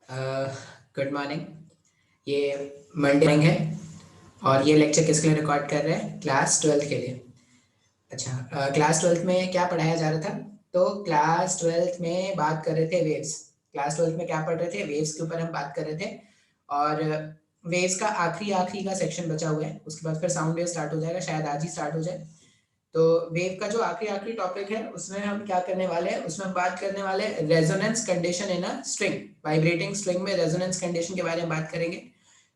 Good morning. ये Monday morning है और ये लेक्चर किसके लिए रिकॉर्ड कर रहे हैं? क्लास ट्वेल्थ के लिए। अच्छा, क्लास ट्वेल्थ में क्या पढ़ाया जा रहा था? तो क्लास ट्वेल्थ में बात कर रहे थे वेव्स। क्लास ट्वेल्थ में क्या पढ़ रहे थे? वेव्स के ऊपर हम बात कर रहे थे। और वेव्स का आखिरी आखिरी का सेक्शन बचा हुआ है, उसके बाद फिर साउंड वेव स्टार्ट हो जाएगा, शायद आज ही स्टार्ट हो जाए। तो वेव का जो आखिरी आखिरी टॉपिक है उसमें हम क्या करने वाले हैं? उसमें हम बात करने वाले हैं resonance condition in a string. Vibrating string में रेजोनेंस कंडीशन के बारे में बात करेंगे।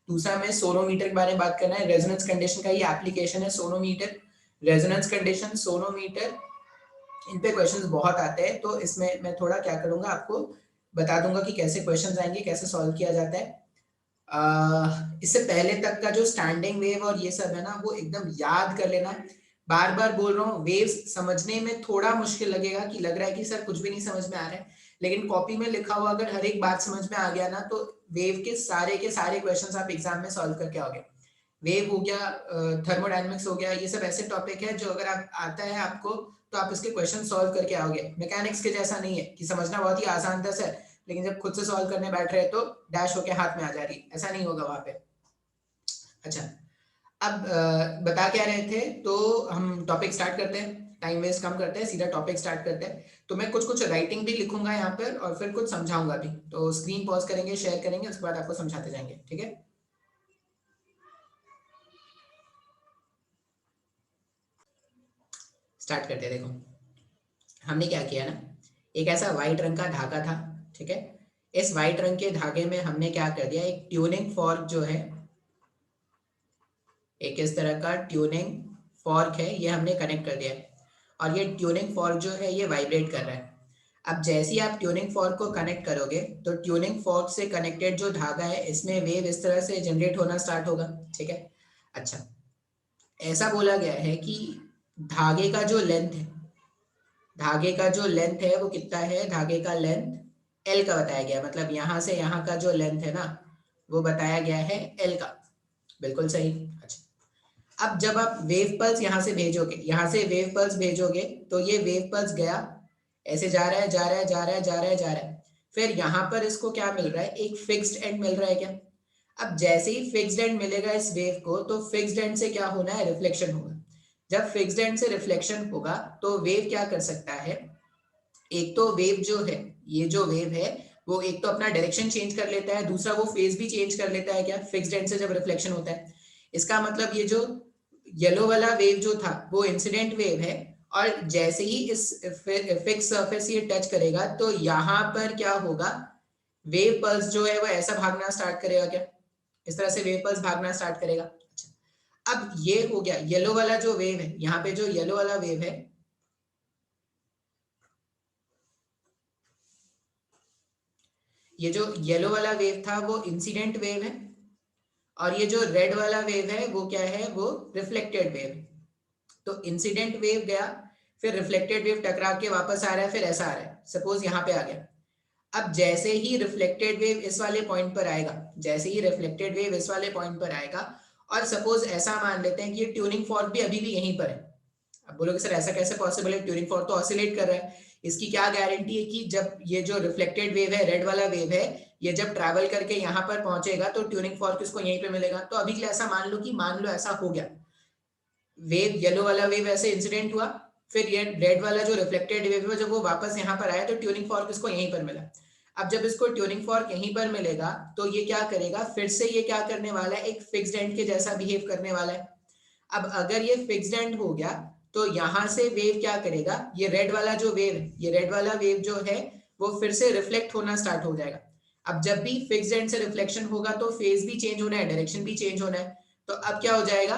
दूसरा में सोनोमीटर के बारे में बात करना है। रेजोनेंस कंडीशन का ही एप्लीकेशन है सोनोमीटर। रेजोनेंस कंडीशन, सोनोमीटर, इन पे क्वेश्चंस बहुत आते हैं, तो इसमें मैं थोड़ा क्या करूंगा, आपको बता दूंगा कि कैसे क्वेश्चंस आएंगे, कैसे सॉल्व किया जाता है। इससे पहले तक का जो स्टैंडिंग वेव और ये सब है ना, वो एकदम याद कर लेना। बार बार बोल रहा हूँ, वेव्स समझने में थोड़ा मुश्किल लगेगा कि लग रहा है कि सर कुछ भी नहीं समझ में आ रहा है, लेकिन कॉपी में लिखा हुआ अगर हर एक बात समझ में आ गया ना, तो वेव के सारे क्वेश्चंस आप एग्जाम में सॉल्व करके आओगे। वेव हो गया, थर्मोडायनेमिक्स हो गया, ये सब ऐसे टॉपिक है जो अगर आप आता है आपको, तो आप इसके क्वेश्चन सॉल्व करके आओगे। मैकेनिक्स के जैसा नहीं है कि समझना बहुत ही आसान था सर, लेकिन जब खुद से सॉल्व करने बैठ रहे तो डैश होके हाथ में आ जा रही, ऐसा नहीं होगा वहां पे। अच्छा, अब बता क्या रहे थे, तो हम टॉपिक स्टार्ट करते हैं, टाइम वेस्ट कम करते हैं, सीधा टॉपिक स्टार्ट करते हैं। तो मैं कुछ कुछ राइटिंग भी लिखूंगा यहाँ पर और फिर कुछ समझाऊंगा भी, तो स्क्रीन पॉज करेंगे, शेयर करेंगे, उसके बाद आपको समझाते जाएंगे, ठीक है? स्टार्ट करते हैं। देखो हमने क्या किया ना, एक ऐसा व्हाइट रंग का धागा था, ठीक है? इस व्हाइट रंग के धागे में हमने क्या कर दिया, एक ट्यूनिंग फॉर्क जो है, एक इस तरह का ट्यूनिंग फॉर्क है, ये हमने कनेक्ट कर दिया है। और ये ट्यूनिंग फॉर्क जो है ये वाइब्रेट कर रहा है। अब जैसे ही आप ट्यूनिंग फॉर्क को कनेक्ट करोगे, तो ट्यूनिंग फॉर्क से कनेक्टेड जो धागा है, इसमें वेव इस तरह से जनरेट होना स्टार्ट होगा, ठीक है? अच्छा, ऐसा बोला गया है कि धागे का जो लेंथ है, धागे का जो लेंथ है वो कितना है? धागे का लेंथ एल का बताया गया है, मतलब यहां से यहाँ का जो लेंथ है ना, वो बताया गया है एल का। बिल्कुल सही। अच्छा, अब जब आप वेव पल्स यहां से भेजोगे, यहां से वेव पल्स भेजोगे, तो ये वेव पल्स गया, ऐसे जा रहा है, जा रहा है, जा रहा है, जा रहा है, जा रहा है, फिर यहां पर इसको क्या मिल रहा है? एक फिक्स्ड एंड मिल रहा है क्या? अब जैसे ही फिक्स्ड एंड मिलेगा इस वेव को, तो फिक्स्ड एंड से क्या होना है? रिफ्लेक्शन होगा। जब फिक्स्ड एंड से रिफ्लेक्शन होगा, तो वेव क्या कर सकता है? एक तो वेव जो है, ये जो वेव है, वो एक तो अपना डायरेक्शन चेंज कर लेता है, दूसरा वो फेज भी चेंज कर लेता है क्या? फिक्स्ड एंड से जब रिफ्लेक्शन होता है। इसका मतलब ये जो येलो वाला वेव जो था वो इंसिडेंट वेव है, और जैसे ही इस फिक्स सरफेस ये टच करेगा, तो यहां पर क्या होगा? वेव पल्स जो है वो ऐसा भागना स्टार्ट करेगा क्या? इस तरह से वेव पल्स भागना स्टार्ट करेगा। अच्छा, अब ये हो गया येलो वाला जो वेव है, यहाँ पे जो येलो वाला वेव है, ये जो येलो वाला वेव था वो इंसिडेंट वेव है, और ये जो रेड वाला वेव है वो क्या है? वो रिफ्लेक्टेड वेव। तो इंसिडेंट वेव गया, फिर रिफ्लेक्टेड वेव टकरा के वापस आ रहा है, फिर ऐसा आ रहा है, सपोज यहाँ पे आ गया। अब जैसे ही रिफ्लेक्टेड वेव इस वाले पॉइंट पर आएगा, जैसे ही रिफ्लेक्टेड वेव इस वाले पॉइंट पर आएगा, और सपोज ऐसा मान लेते हैं कि ये ट्यूनिंग फॉर्क भी अभी भी यहीं पर है। अब बोलोगे सर ऐसा कैसे पॉसिबल है? ट्यूनिंग फॉर्क तो ऑसिलेट कर रहा है। इसकी क्या गारंटी है कि जब ये जो रिफ्लेक्टेड वेव है, रेड वाला वेव है, ये जब ट्रैवल करके यहाँ पर पहुंचेगा, तो ट्यूनिंग फॉर्क इसको यहीं पे मिलेगा। तो अभी के लिए ऐसा मान लो कि मान लो ऐसा हो गया, वेव येलो वाला वेव ऐसे इंसिडेंट हुआ, फिर ये रेड वाला जो रिफ्लेक्टेड वेव है, जब वो वापस यहाँ पर आया, तो ट्यूनिंग फॉर्क इसको यहीं पर मिला। अब जब इसको ट्यूनिंग फॉर्क यहीं पर मिलेगा, तो ये क्या करेगा? फिर से ये क्या करने वाला है? एक फिक्स्ड एंड के जैसा बिहेव करने वाला है। अब अगर ये फिक्स्ड एंड हो गया, तो यहां से वेव क्या करेगा? ये रेड वाला जो वेव है, ये रेड वाला वेव जो है, वो फिर से रिफ्लेक्ट होना स्टार्ट हो जाएगा। अब जब भी फिक्स्ड एंड से रिफ्लेक्शन होगा, तो फेज भी चेंज होना है, डायरेक्शन भी चेंज होना है। तो अब क्या हो जाएगा?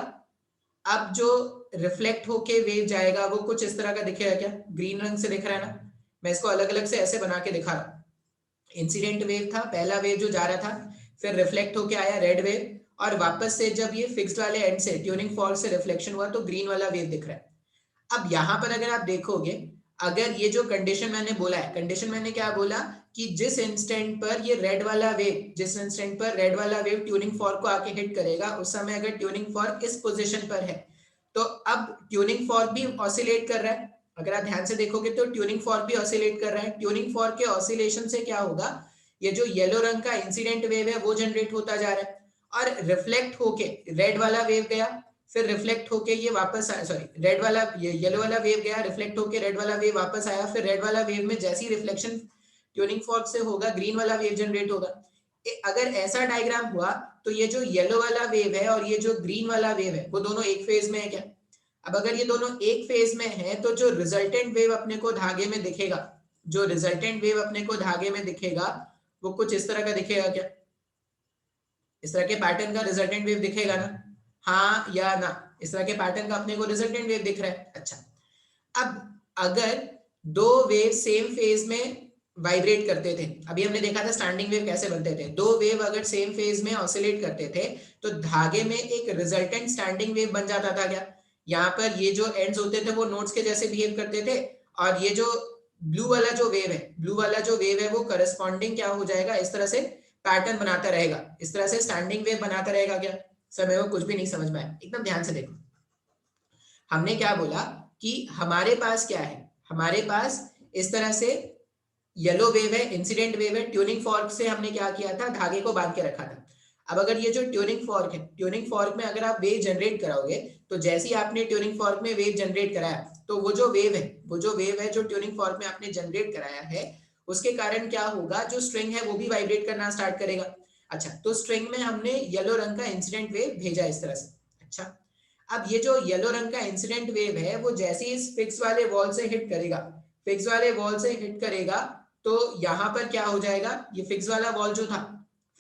अब जो रिफ्लेक्ट होके वेव जाएगा वो कुछ इस तरह का दिखेगा क्या? ग्रीन रंग से दिख रहा है ना? मैं इसको अलग अलग से ऐसे बना के दिखा रहा हूं। इंसिडेंट वेव था पहला वेव जो जा रहा था, फिर रिफ्लेक्ट होके आया रेड वेव, और वापस से जब ये फिक्स्ड वाले एंड से ट्यूनिंग फॉर्क से रिफ्लेक्शन हुआ, तो ग्रीन वाला वेव दिख रहा है। अब यहां पर अगर आप देखोगे, अगर ये जो कंडीशन मैंने बोला है, कंडीशन मैंने क्या बोला कि जिस इंस्टेंट पर ये रेड वाला वेव, जिस इंस्टेंट पर रेड वाला वेव ट्यूनिंग फॉर्क को आके हिट करेगा, उस समय अगर ट्यूनिंग फॉर्क इस पोजीशन पर है, तो अब ट्यूनिंग फॉर्क भी ऑसिलेट कर रहा है। अगर आप ध्यान से देखोगे तो ट्यूनिंग फॉर्क भी ऑसिलेट कर रहा है। ट्यूनिंग फॉर्क के ऑसिलेशन से क्या होगा? ये जो येलो रंग का इंसिडेंट वेव है वो जनरेट होता जा रहा है, और रिफ्लेक्ट होके रेड वाला वेव गया, फिर रिफ्लेक्ट होके ये वापस आया, सॉरी रेड वाला येलो वाला वेव गया, रिफ्लेक्ट होके रेड वाला वेव वापस आया, फिर रेड वाला वेव में जैसी रिफ्लेक्शन ट्यूनिंग फॉर्क से होगा ग्रीन वाला वेव जनरेट होगा। अगर ऐसा डायग्राम हुआ तो ये जो येलो वाला वेव है और ये जो ग्रीन वाला वेव है वो दोनों एक फेज में है क्या? अब अगर ये दोनों एक फेज में है तो जो रिजल्टेंट वेव अपने को धागे में दिखेगा, जो रिजल्टेंट वेव अपने को धागे में दिखेगा वो कुछ इस तरह का दिखेगा क्या? इस तरह के पैटर्न का रिजल्टेंट वेव दिखेगा ना? हाँ या ना? इस तरह के पैटर्न का अपने को रिजल्टेंट वेव दिख रहा है। अच्छा, अब अगर दो वेव सेम फेज में वाइब्रेट करते थे, अभी हमने देखा था स्टैंडिंग वेव कैसे बनते थे, दो वेव अगर सेम फेज में ऑसिलेट करते थे तो धागे में एक रिजल्टेंट स्टैंडिंग वेव बन जाता था क्या? यहाँ पर ये जो एंड्स होते थे वो नोड्स के जैसे बिहेव करते थे, और ये जो ब्लू वाला जो वेव है, ब्लू वाला जो वेव है वो करस्पॉन्डिंग क्या हो जाएगा, इस तरह से पैटर्न बनाता रहेगा, इस तरह से स्टैंडिंग वेव बनाता रहेगा क्या? सर मेरे को कुछ भी नहीं समझ में आया, एकदम ध्यान से देखो। हमने क्या बोला कि हमारे पास क्या है, हमारे पास इस तरह से येलो वेव है, इंसिडेंट वेव है, ट्यूनिंग फॉर्क से हमने क्या किया था, धागे को बांध के रखा था। अब अगर ये जो ट्यूनिंग फॉर्क है, ट्यूनिंग फॉर्क में अगर आप वेव जनरेट कराओगे तो जैसे ही आपने ट्यूनिंग फॉर्क में वेव जनरेट कराया तो वो जो वेव है, वो जो वेव है जो ट्यूनिंग फॉर्क में आपने जनरेट कराया है उसके कारण क्या होगा, जो स्ट्रिंग है वो भी वाइब्रेट करना स्टार्ट करेगा। अच्छा, तो स्ट्रिंग में हमने येलो रंग का इंसिडेंट वेव भेजा इस तरह से। अच्छा, अब ये जो येलो रंग का इंसिडेंट वेव है वो जैसे ही इस फिक्स वाले वॉल से हिट करेगा, फिक्स वाले वॉल से हिट करेगा तो यहाँ पर क्या हो जाएगा, ये फिक्स वाला वॉल जो था,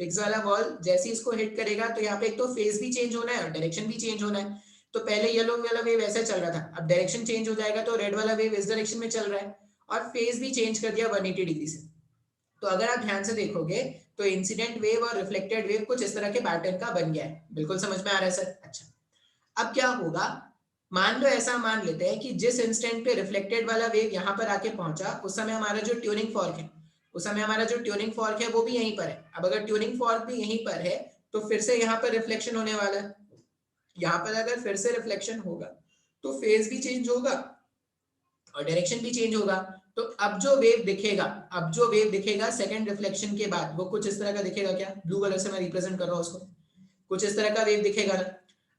फिक्स वाला वॉल जैसे ही इसको हिट करेगा तो यहाँ पे एक तो फेज भी चेंज होना है और डायरेक्शन भी चेंज होना है। तो पहले येलो वाला वेव ऐसे चल रहा था, अब डायरेक्शन चेंज हो जाएगा तो रेड वाला वेव इस डायरेक्शन में चल रहा है, और फेज भी चेंज कर दिया 180 डिग्री से। तो अगर आप ध्यान से देखोगे तो इंसिडेंट वेव और रिफ्लेक्टेड वेव कुछ इस तरह के पैटर्न का बन गया है। बिल्कुल समझ में आ रहा है सर? अच्छा, अब क्या होगा, मान लो ऐसा मान लेते हैं कि जिस इंस्टेंट पे रिफ्लेक्टेड वाला वेव यहाँ पर आके पहुंचा उस समय हमारा जो ट्यूनिंग फॉर्क है, उस समय हमारा जो ट्यूनिंग फॉर्क है वो भी यहीं पर है। अब अगर ट्यूनिंग फॉर्क भी यहीं पर है तो फिर से यहाँ पर रिफ्लेक्शन होने वाला है, यहाँ पर अगर फिर से रिफ्लेक्शन होगा तो फेज भी चेंज होगा और डायरेक्शन भी चेंज होगा। तो अब जो वेव दिखेगा, अब जो वेव दिखेगा सेकंड रिफ्लेक्शन के बाद वो कुछ इस तरह का दिखेगा क्या? ब्लू कलर से मैं रिप्रेजेंट कर रहा हूँ उसको, कुछ इस तरह का वेव दिखेगा ना।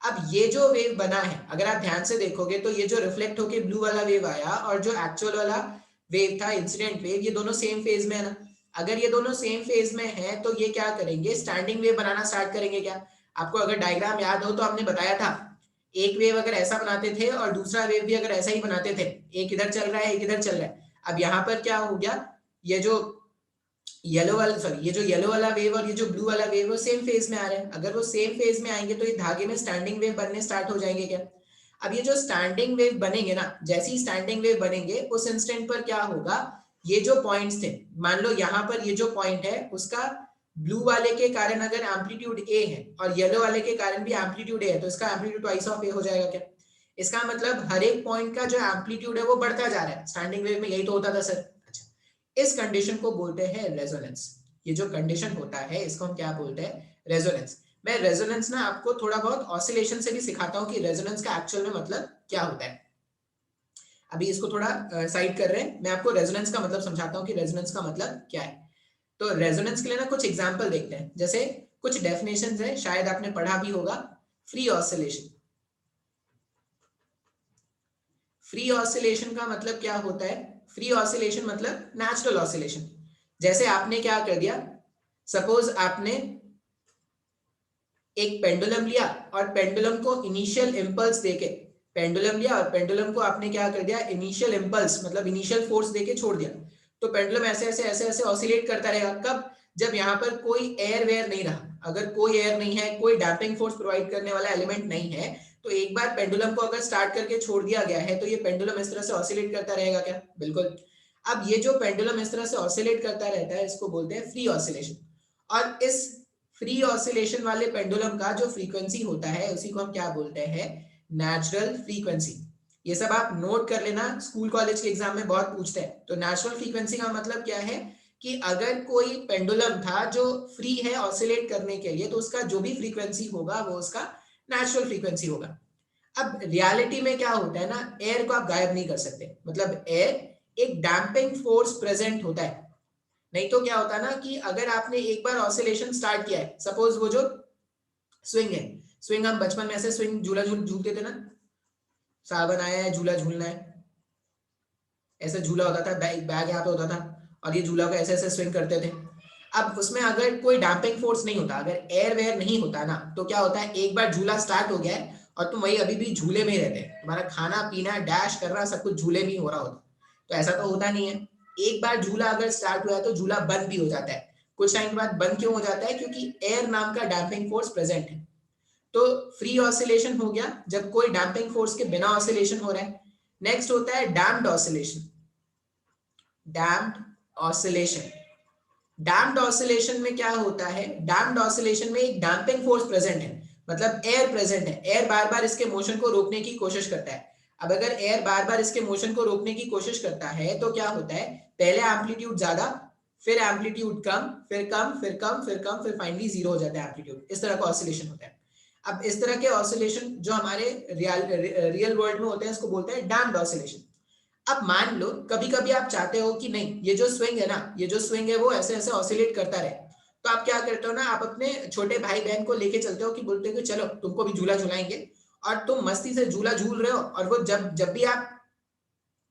अब ये जो वेव बना है अगर आप ध्यान से देखोगे तो ये जो रिफ्लेक्ट होके ब्लू वाला वेव आया और जो एक्चुअल वाला वेव था इंसिडेंट वेव, ये दोनों सेम फेज में है ना। अगर ये दोनों सेम फेज में है तो ये क्या करेंगे, स्टैंडिंग वेव बनाना स्टार्ट करेंगे क्या? आपको अगर डायग्राम याद हो तो हमने बताया था, एक वेव अगर ऐसा बनाते थे और दूसरा वेव भी अगर ऐसा ही बनाते थे, एक इधर चल रहा है एक इधर चल रहा है। अब यहाँ पर क्या हो गया, ये जो येलो वाला, सॉरी ये जो येलो वाला वेव और ये जो ब्लू वाला वेव वो सेम फेज में आ रहे हैं। अगर वो सेम फेज में आएंगे तो ये धागे में स्टैंडिंग वेव बनने स्टार्ट हो जाएंगे क्या? अब ये जो स्टैंडिंग वेव बनेंगे ना, जैसे ही स्टैंडिंग वेव बनेंगे उस इंस्टेंट पर क्या होगा, ये जो पॉइंट्स थे, मान लो यहाँ पर ये जो पॉइंट है उसका ब्लू वाले के कारण अगर एम्पलीट्यूड ए है और येलो वाले के कारण भी एम्पलीट्यूड ए है तो इसका एम्पलीट्यूड ट्वाइस ऑफ ए हो जाएगा क्या? इसका मतलब हर एक पॉइंट का जो एम्पलीट्यूड है वो बढ़ता जा रहा है। स्टैंडिंग वेव में यही तो होता था सर। अच्छा, इस कंडीशन को बोलते हैं रेजोनेंस। ये जो कंडीशन होता है इसको हम क्या बोलते हैं, रेजोनेंस। मैं रेजोनेंस ना आपको थोड़ा बहुत ऑसिलेशन से भी सिखाता हूँ कि रेजोनेंस का एक्चुअल में मतलब क्या होता है। अभी इसको थोड़ा साइड कर रहे हैं, मैं आपको रेजोनेंस का मतलब समझाता हूँ कि रेजोनेंस का मतलब क्या है। तो रेजोनेंस के लिए ना कुछ एग्जांपल देखते हैं, जैसे कुछ डेफिनेशंस है शायद आपने पढ़ा भी होगा। फ्री ऑसिलेशन, फ्री ऑसिलेशन का मतलब क्या होता है, फ्री ऑसिलेशन मतलब नेचुरल ऑसिलेशन। जैसे आपने क्या कर दिया, सपोज आपने एक पेंडुलम लिया और पेंडुलम को इनिशियल इंपल्स देके, पेंडुलम लिया और पेंडुलम को आपने क्या कर दिया, इनिशियल इंपल्स मतलब इनिशियल फोर्स देके छोड़ दिया। तो पेंडुलम ऐसे ऐसे ऐसे ऐसे ऑसिलेट करता रहेगा। कब? जब यहाँ पर कोई एयर वेयर नहीं रहा। अगर कोई एयर नहीं है, कोई डैम्पिंग फोर्स प्रोवाइड करने वाला एलिमेंट नहीं है, तो एक बार पेंडुलम को अगर स्टार्ट करके छोड़ दिया गया है तो ये पेंडुलम इस तरह से ऑसिलेट करता रहेगा क्या? बिल्कुल। अब ये जो पेंडुलम इस तरह से ऑसिलेट करता रहता है इसको बोलते हैं फ्री ऑसिलेशन। और इस फ्री ऑसिलेशन वाले पेंडुलम का जो फ्रीक्वेंसी होता है उसी को हम क्या बोलते हैं, नेचुरल फ्रीक्वेंसी। ये सब आप नोट कर लेना, स्कूल कॉलेज के एग्जाम में बहुत पूछते हैं। तो नेचुरल फ्रीक्वेंसी का मतलब क्या है कि अगर कोई पेंडुलम था जो फ्री है ऑसिलेट करने के लिए तो उसका जो भी फ्रीक्वेंसी होगा वो उसका नेचुरल फ्रीक्वेंसी होगा। अब रियलिटी में क्या होता है ना, एयर को आप गायब नहीं कर सकते, मतलब एयर एक डैम्पिंग फोर्स प्रेजेंट होता है। नहीं तो क्या होता ना कि अगर आपने एक बार ऑसिलेशन स्टार्ट किया है, सपोज वो जो स्विंग है, स्विंग हम बचपन में ऐसे स्विंग झूला झूलते थे ना, सावन आया है झूला झूलना है, ऐसे झूला होता था, बैग यहाँ पे होता था और ये झूला को ऐसे ऐसे स्विंग करते थे। अब उसमें अगर कोई डैम्पिंग फोर्स नहीं होता, अगर एयर वेयर नहीं होता ना, तो क्या होता है, एक बार झूला स्टार्ट हो गया है और तुम वही अभी भी झूले में ही रहते हैं, तुम्हारा खाना पीना डैश करना सब कुछ झूले में ही हो रहा होता। तो ऐसा तो होता नहीं है। एक बार झूला अगर स्टार्ट हुआ है तो झूला बंद भी हो जाता है। कुछ टाइम के बाद बंद क्यों हो जाता है? क्योंकि एयर नाम का डैम्पिंग फोर्स प्रेजेंट है। तो फ्री ऑसिलेशन हो गया जब कोई डैम्पिंग फोर्स के बिना ऑसिलेशन हो रहा है। नेक्स्ट होता है damped oscillation. Damped oscillation, damped oscillation में क्या होता है? डैम्प्ड ऑसिलेशन में एक डैम्पिंग फोर्स प्रेजेंट है, मतलब एयर प्रेजेंट है, एयर बार बार इसके मोशन को रोकने की कोशिश करता है। अब अगर एयर बार बार इसके मोशन को रोकने की कोशिश करता है तो क्या होता है, पहले एम्पलीट्यूड ज्यादा, फिर एम्पलीट्यूड कम, फिर कम, फिर कम, फिर कम, फिर फाइनली जीरो हो जाता है एम्पलीट्यूड। इस तरह का ऑसिलेशन होता है। अब इस तरह के ऑसिलेशन जो हमारे रियल वर्ल्ड में होते हैं इसको बोलते हैं डैम्प्ड ऑसिलेशन। अब मान लो कभी कभी आप चाहते हो कि नहीं, ये जो स्विंग है ना, ये जो स्विंग है वो ऐसे ऐसे ऑसिलेट करता रहे, तो आप क्या करते हो ना, आप अपने छोटे भाई बहन को लेके चलते हो कि बोलते हो कि चलो तुमको भी झूला झुलाएंगे, और तुम मस्ती से झूला झूल रहे हो, और वो जब जब भी आप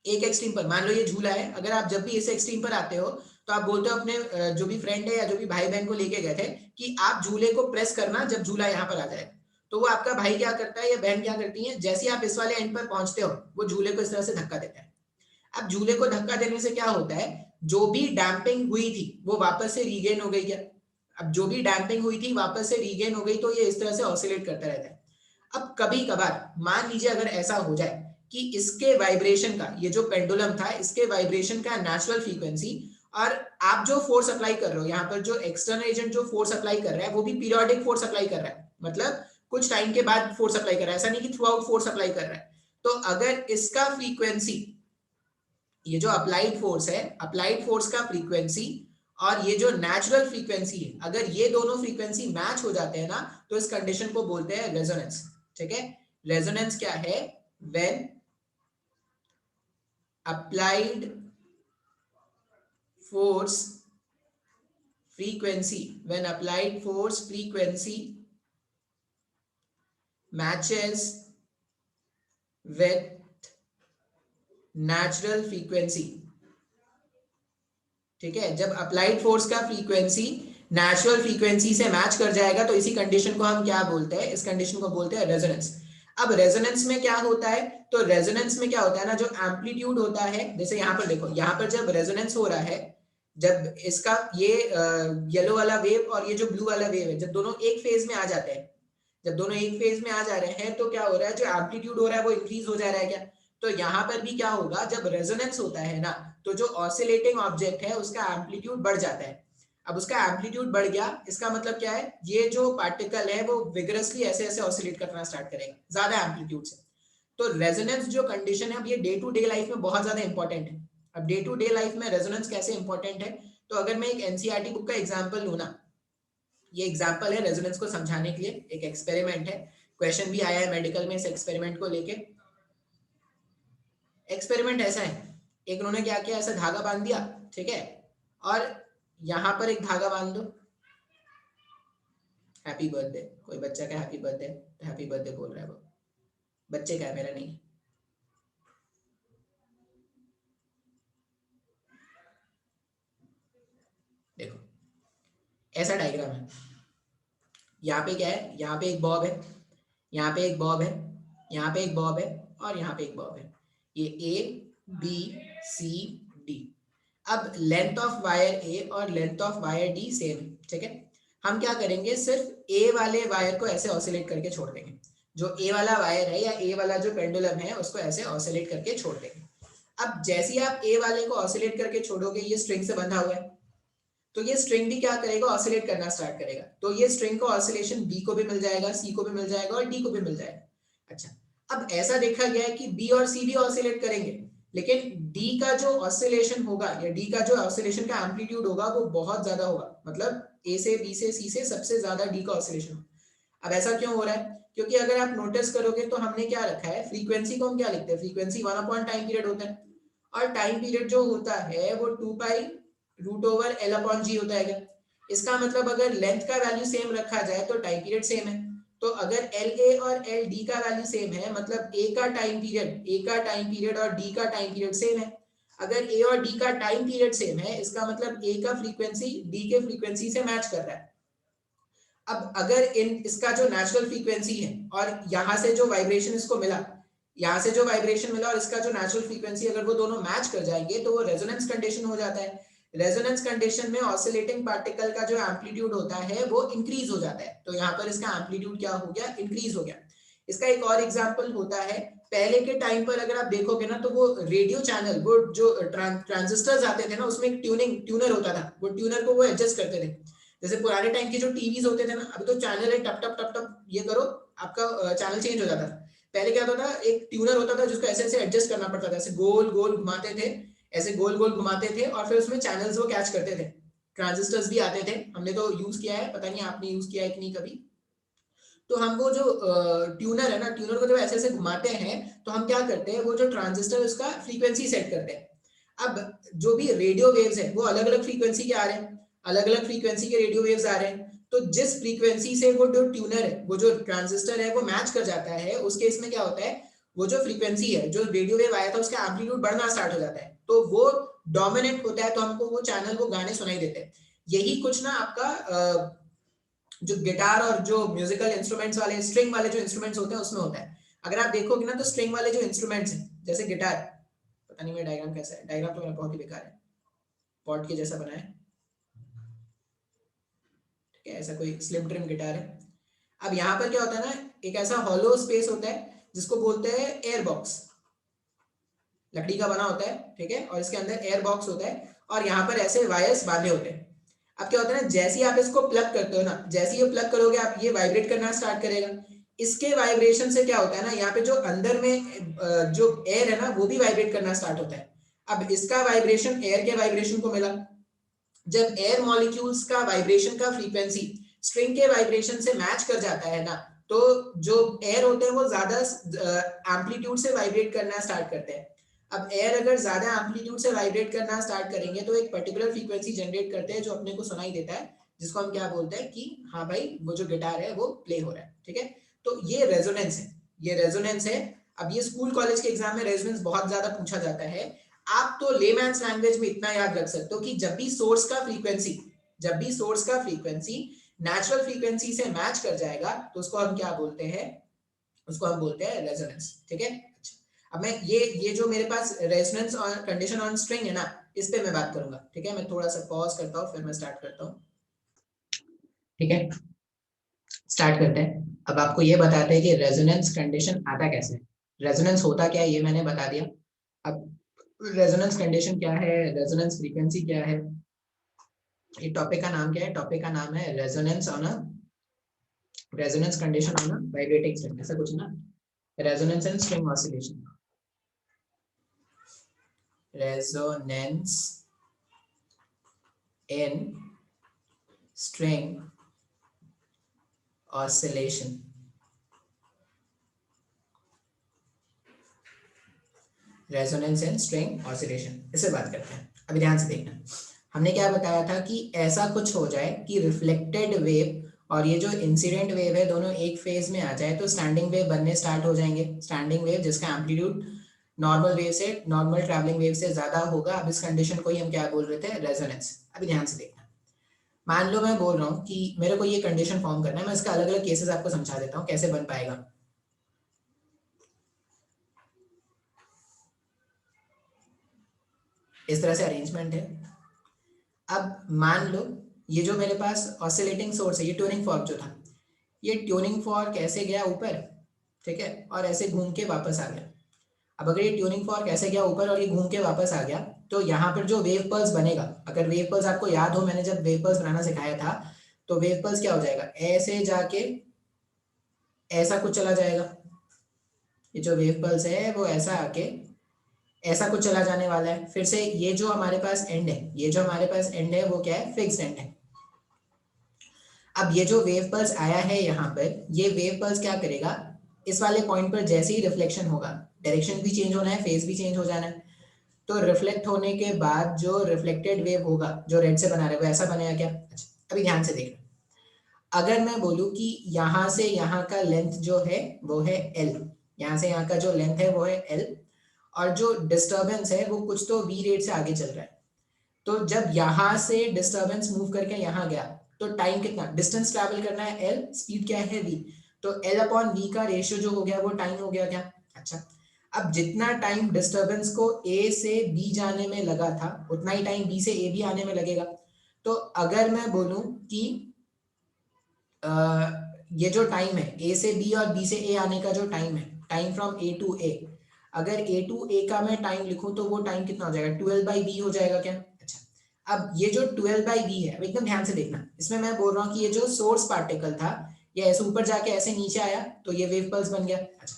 एक एक्सट्रीम पर, मान लो ये झूला है, अगर आप जब भी इस एक्सट्रीम पर आते हो तो आप बोलते हो अपने जो भी फ्रेंड है या जो भी भाई बहन को लेके गए थे कि आप झूले को प्रेस करना जब झूला यहाँ पर आ जाए। तो वो आपका भाई क्या करता है या बहन क्या करती है, जैसे ही आप इस वाले एंड पर पहुंचते हो वो झूले को इस तरह से धक्का देता है। अब झूले को धक्का देने से क्या होता है, जो भी डैम्पिंग हुई थी वो वापस से रीगेन हो गई क्या? अब जो भी डैम्पिंग हुई थी वापस से रीगेन हो गई, तो ये इस तरह से ऑसिलेट करता रहता है। अब कभी कभार मान लीजिए अगर ऐसा हो जाए कि इसके वाइब्रेशन का, ये जो पेंडुलम था इसके वाइब्रेशन का नेचुरल फ्रीक्वेंसी, और आप जो फोर्स अप्लाई कर रहे हो यहाँ पर, जो एक्सटर्नल एजेंट जो फोर्स अप्लाई कर रहा है वो भी पीरियोडिक फोर्स अप्लाई कर रहा है, मतलब कुछ टाइम के बाद फोर्स अप्लाई कर रहा है, ऐसा नहीं कि थ्रू आउट फोर्स अप्लाई कर रहा है। तो अगर इसका फ्रीक्वेंसी, ये जो अप्लाइड फोर्स है, अप्लाइड फोर्स का फ्रीक्वेंसी और ये जो नेचुरल फ्रीक्वेंसी है, अगर ये दोनों फ्रीक्वेंसी मैच हो जाते हैं ना, तो इस कंडीशन को बोलते हैं रेजोनेंस। ठीक है, रेजोनेंस क्या है? When applied force frequency, when applied force frequency matches with natural frequency. ठीक है, जब अप्लाइड फोर्स का फ्रीक्वेंसी नेचुरल फ्रीक्वेंसी से मैच कर जाएगा तो इसी कंडीशन को हम क्या बोलते हैं? इस कंडीशन को बोलते हैं रेजोनेंस। अब रेजोनेंस में क्या होता है? तो रेजोनेंस में क्या होता है ना, जो एम्पलीट्यूड होता है, जैसे यहाँ पर देखो, यहाँ पर जब रेजोनेंस हो रहा है, जब इसका ये येलो वाला वेव और ये जो ब्लू वाला वेव है, जब दोनों एक फेज में आ जाते हैं, जब दोनों एक फेज में आ जा रहे हैं तो क्या हो रहा है, जो एम्पलीट्यूड हो रहा है वो इंक्रीज हो जा रहा है क्या? तो यहाँ पर भी क्या होगा, जब रेजोनेंस होता है ना, तो जो ऑसिलेटिंग ऑब्जेक्ट है उसका एम्पलीट्यूड बढ़ जाता है। अब उसका एम्पलीट्यूड बढ़ गया, इसका मतलब क्या है, ये जो पार्टिकल है वो विगरसली ऐसे ऐसे ऑसिलेट करना स्टार्ट करेगा ज्यादा एम्पलीट्यूड से। तो रेजोनेंस जो कंडीशन है, अब ये डे टू डे लाइफ में बहुत ज्यादा इंपॉर्टेंट है। अब डे टू डे लाइफ में रेजोनेंस कैसे इंपॉर्टेंट है, तो अगर मैं एक एनसीईआरटी बुक का एग्जांपल लूं ना, ये एग्जांपल है रेजोनेंस को समझाने के लिए, एक एक्सपेरिमेंट है, क्वेश्चन भी आया है मेडिकल में इस एक्सपेरिमेंट को लेके। एक्सपेरिमेंट ऐसा है, एक उन्होंने क्या किया, ऐसा धागा बांध दिया, ठीक है, और यहां पर एक धागा बांध दो, हैप्पी बर्थडे, कोई बच्चा का हैप्पी बर्थडे, तो हैप्पी बर्थडे बोल रहा है वो, बच्चे का है, मेरा नहीं। देखो ऐसा डायग्राम है, यहाँ पे क्या है, यहाँ पे एक बॉब है, यहाँ पे एक बॉब है, यहाँ पे एक बॉब है, और यहाँ पे एक बॉब है, ये ए बी सी डी। अब लेंथ ऑफ वायर ए और length of wire D same है, ठीक है। हम क्या करेंगे, सिर्फ ए वाले वायर को ऐसे ऑसिलेट करके छोड़ देंगे, जो ए वाला वायर है या ए वाला जो पेंडुलम है उसको ऐसे ऑसिलेट करके छोड़ देंगे। अब जैसे ही आप ए वाले को ऑसिलेट करके छोड़ोगे, ये स्ट्रिंग से बंधा हुआ है, तो ये स्ट्रिंग भी क्या करेगा, ऑसिलेट करना स्टार्ट करेगा, तो ये स्ट्रिंग को ऑसिलेशन बी को भी मिल जाएगा, सी को भी मिल जाएगा और डी को भी मिल जाएगा। अच्छा, अब ऐसा देखा गया है कि बी और सी भी ऑसिलेट करेंगे, लेकिन डी का जो ऑसिलेशन होगा या डी का जो ऑसिलेशन का एम्पलीट्यूड होगा वो बहुत ज्यादा होगा, मतलब ए से बी से सी से सबसे ज्यादा डी का ऑसिलेशन होगा। अब ऐसा क्यों हो रहा है, क्योंकि अगर आप नोटिस करोगे तो हमने क्या रखा है, फ्रीक्वेंसी को हम क्या लिखते हैं, फ्रीक्वेंसी 1 अपॉन टाइम पीरियड होता है, और टाइम पीरियड जो होता है वो 2 पाई √L/g होता है क्या? इसका मतलब अगर लेंथ का वैल्यू सेम रखा जाए तो टाइम पीरियड सेम है। तो अगर LA और LD का वैल्यू सेम है मतलब A का टाइम पीरियड और D का टाइम पीरियड सेम है। अगर A और D का टाइम पीरियड सेम है इसका मतलब A का फ्रीक्वेंसी D के फ्रीक्वेंसी से मैच कर रहा है। अब अगर इसका जो नेचुरल फ्रीक्वेंसी है और यहाँ से जो वाइब्रेशन इसको मिला, यहाँ से जो वाइब्रेशन मिला और इसका जो नेचुरल फ्रीक्वेंसी अगर वो दोनों मैच कर जाएंगे तो वो रेजोनेंस कंडीशन हो जाता है। रेजोनेंस कंडीशन में ऑसिलेटिंग पार्टिकल का जो एम्पलीट्यूड होता है वो इंक्रीज हो जाता है। तो यहाँ पर इसका एम्पलीट्यूड क्या हो गया? इंक्रीज हो गया। इसका एक और एग्जांपल होता है, पहले के टाइम पर अगर आप देखोगे ना तो वो रेडियो चैनल, वो जो ट्रांजिस्टर्स आते थे ना उसमें एक ट्यूनर होता था, वो ट्यूनर को वो एडजस्ट करते थे। जैसे पुराने टाइम के जो टीवीज होते थे ना, अभी तो चैनल है टप टप टप टप ये करो आपका चैनल चेंज हो जाता था। पहले क्या होता था, एक ट्यूनर होता था जिसको ऐसे ऐसे एडजस्ट करना पड़ता था, ऐसे गोल गोल घुमाते थे, ऐसे गोल गोल घुमाते थे और फिर उसमें चैनल्स वो कैच करते थे। ट्रांजिस्टर्स भी आते थे, हमने तो यूज किया है, पता नहीं आपने यूज किया है कि नहीं कभी। तो हम वो जो ट्यूनर है ना, ट्यूनर को जब ऐसे ऐसे घुमाते हैं तो हम क्या करते हैं, वो जो ट्रांजिस्टर उसका फ्रीक्वेंसी सेट करते हैं। अब जो भी रेडियो वेव्स है वो अलग अलग फ्रीक्वेंसी के आ रहे हैं, अलग अलग फ्रीक्वेंसी के रेडियो वेव्स आ रहे हैं। तो जिस फ्रीक्वेंसी से वो जो ट्यूनर है, वो जो ट्रांजिस्टर है वो मैच कर जाता है, उस केस में क्या होता है, वो जो फ्रीक्वेंसी है, जो रेडियो वेव आया था उसका एम्पलीट्यूड बढ़ना स्टार्ट हो जाता है, तो वो डोमिनेंट होता है, तो हमको वो चैनल, वो गाने सुनाई देते हैं। यही कुछ ना आपका जो गिटार और जो म्यूजिकल इंस्ट्रूमेंट्स वाले स्ट्रिंग वाले जो इंस्ट्रूमेंट्स होते हैं उसमें होता है। अगर आप देखोगे ना तो स्ट्रिंग वाले जो इंस्ट्रूमेंट्स हैं जैसे गिटार, पता नहीं मेरा डायग्राम कैसा है, डायग्राम तो मेरा बहुत ही बेकार है, पॉट के जैसा बना है, ठीक है, ऐसा कोई स्लिम ट्रिम गिटार है। अब यहाँ पर क्या होता है ना, एक ऐसा हॉलो स्पेस होता है जिसको बोलते हैं एयर बॉक्स, लकड़ी का बना होता है, ठीक है, और इसके अंदर एयर बॉक्स होता है और यहाँ पर ऐसे वायर्स बांधे होते हैं। अब क्या होता है ना, जैसे ही आप इसको प्लग करते हो ना, जैसे ही ये प्लग करोगे आप, ये वाइब्रेट करना स्टार्ट करेगा। इसके वाइब्रेशन से क्या होता है ना, यहाँ पे जो अंदर में जो एयर है ना वो भी वाइब्रेट करना स्टार्ट होता है। अब इसका वाइब्रेशन एयर के वाइब्रेशन को मिला, जब एयर मॉलिक्यूल्स का वाइब्रेशन का फ्रीक्वेंसी स्ट्रिंग के वाइब्रेशन से मैच कर जाता है ना, तो जो एयर होते हैं वो ज्यादा एम्पलीट्यूड से वाइब्रेट करना स्टार्ट करते हैं। अब एयर अगर ज्यादा एम्पलीट्यूड से वाइब्रेट करना स्टार्ट करेंगे तो एक पर्टिकुलर फ्रीक्वेंसी जनरेट करते हैं जो अपने को सुनाई देता है, जिसको हम क्या बोलते हैं कि हाँ भाई वो जो गिटार है वो प्ले हो रहा है, ठीक है। तो ये रेजोनेंस है, ये रेजोनेंस है। अब ये स्कूल कॉलेज के एग्जाम में रेजोनेंस बहुत ज्यादा पूछा जाता है। आप तो लेमैन्स लैंग्वेज में इतना याद रख सकते हो कि जब भी सोर्स का फ्रीक्वेंसी, जब भी सोर्स का फ्रीक्वेंसी नेचुरल फ्रीक्वेंसी से मैच कर जाएगा तो उसको हम क्या बोलते हैं, उसको हम बोलते हैं रेजोनेंस, ठीक है। अच्छा, अब मैं ये जो मेरे पास रेजोनेंस और कंडीशन ऑन स्ट्रिंग है ना, इस पे मैं बात करूंगा, ठीक है। मैं थोड़ा सा पॉज करता हूँ फिर मैं स्टार्ट करता हूँ, ठीक है। स्टार्ट करते हैं। अब आपको ये बताते हैं कि रेजोनेंस कंडीशन आता कैसे है। रेजोनेंस होता क्या है ये मैंने बता दिया। अब रेजोनेंस कंडीशन क्या है, रेजोनेंस फ्रीक्वेंसी क्या है, ये टॉपिक का नाम क्या है, टॉपिक का नाम है resonance on a, resonance condition on a vibrating string, ऐसा कुछ ना, resonance and string oscillation, resonance in string oscillation, resonance in string oscillation, इससे बात करते हैं। अभी ध्यान से देखना, हमने क्या बताया था कि ऐसा कुछ हो जाए कि रिफ्लेक्टेड वेव और ये जो इंसिडेंट वेव है दोनों एक फेज में आ जाए तो स्टैंडिंग वेव बनने स्टार्ट हो जाएंगे। स्टैंडिंग वेव जिसका एम्पलीट्यूड नॉर्मल वेव से, नॉर्मल ट्रैवलिंग वेव से ज्यादा होगा। अब इस कंडीशन को ही हम क्या बोल रहे थे, रेजोनेंस। अभी ध्यान से देखना, मान लो मैं बोल रहा हूँ कि मेरे को ये कंडीशन फॉर्म करना है, मैं इसका अलग अलग केसेस आपको समझा देता हूँ कैसे बन पाएगा। इस तरह से अरेंजमेंट है। अब मान लो ये जो मेरे पास ऑसिलेटिंग सोर्स है, ये ट्यूनिंग फॉर्क जो था, ये ट्यूनिंग फॉर्क ऐसे गया ऊपर, ठीक है, और ऐसे घूम के वापस आ गया। अब अगर ये ट्यूनिंग फॉर्क ऐसे गया ऊपर और ये घूम के वापस आ गया तो यहाँ पर जो वेव पल्स बनेगा, अगर वेव पल्स आपको याद हो, मैंने जब वेव पल्स बनाना सिखाया था, तो वेव पल्स क्या हो जाएगा, ऐसे जाके ऐसा कुछ चला जाएगा। ये जो वेव पल्स है वो ऐसा आके ऐसा कुछ चला जाने वाला है। फिर से ये जो हमारे पास एंड है, ये जो हमारे पास एंड है वो क्या है, फिक्स्ड एंड है। अब ये जो वेव पल्स आया है यहाँ पर, ये वेव पल्स क्या करेगा, इस वाले पॉइंट पर जैसे ही रिफ्लेक्शन होगा, डायरेक्शन भी चेंज होना है, फेज भी चेंज हो जाना है, तो रिफ्लेक्ट होने के बाद जो रिफ्लेक्टेड वेव होगा जो रेड से बना रहे वो ऐसा बनेगा क्या? अच्छा, अभी ध्यान से देखना, अगर मैं बोलूं कि यहां से यहाँ का लेंथ जो है वो है L, यहाँ से यहाँ का जो लेंथ है वो है L, और जो डिस्टर्बेंस है वो कुछ तो v रेट से आगे चल रहा है, तो जब यहां से डिस्टर्बेंस मूव करके यहाँ गया तो टाइम कितना, डिस्टेंस ट्रैवल करना है L, स्पीड क्या है v, तो L अपॉन v का रेशियो जो हो गया वो टाइम हो गया क्या? अच्छा, अब जितना टाइम डिस्टर्बेंस को A से B जाने में लगा था उतना ही टाइम B से A भी आने में लगेगा। तो अगर मैं बोलूं कि ये जो टाइम है A से B और B से A आने का जो टाइम है, time from A to A, अगर A टू A का मैं टाइम लिखूं तो वो टाइम कितना हो जाएगा, 12/b हो जाएगा क्या? अच्छा, अब ये जो 12/b है, अब एकदम ध्यान से देखना, इसमें मैं बोल रहा हूँ कि ये जो सोर्स पार्टिकल था ये ऐसे ऊपर जाके ऐसे नीचे आया तो ये वेव पल्स बन गया। अच्छा,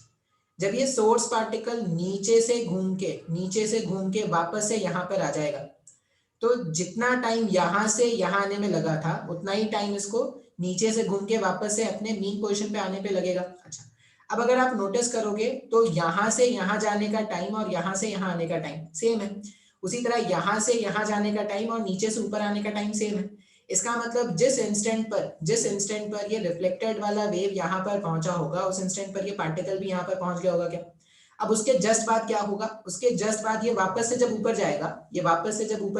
जब ये सोर्स पार्टिकल नीचे से घूम के वापस से यहाँ पर आ जाएगा, तो जितना टाइम यहाँ से यहाँ आने में लगा था उतना ही टाइम इसको नीचे से घूम के वापस से अपने मीन पोजीशन पे आने पे लगेगा। अच्छा, अब अगर आप नोटिस करोगे तो यहाँ से यहाँ जाने का टाइम और यहाँ से यहाँ आने का टाइम सेम है, उसी तरह यहाँ से यहाँ जाने का टाइम और नीचे से ऊपर आने का टाइम सेम है। इसका मतलब जिस इंस्टेंट पर ये रिफ्लेक्टेड वाला वेव यहाँ पर पहुंचा होगा उस इंस्टेंट पर ये पार्टिकल भी यहाँ पर पहुंच गया होगा क्या? अब उसके जस्ट बाद क्या होगा, उसके जस्ट बाद ये वापस से जब ऊपर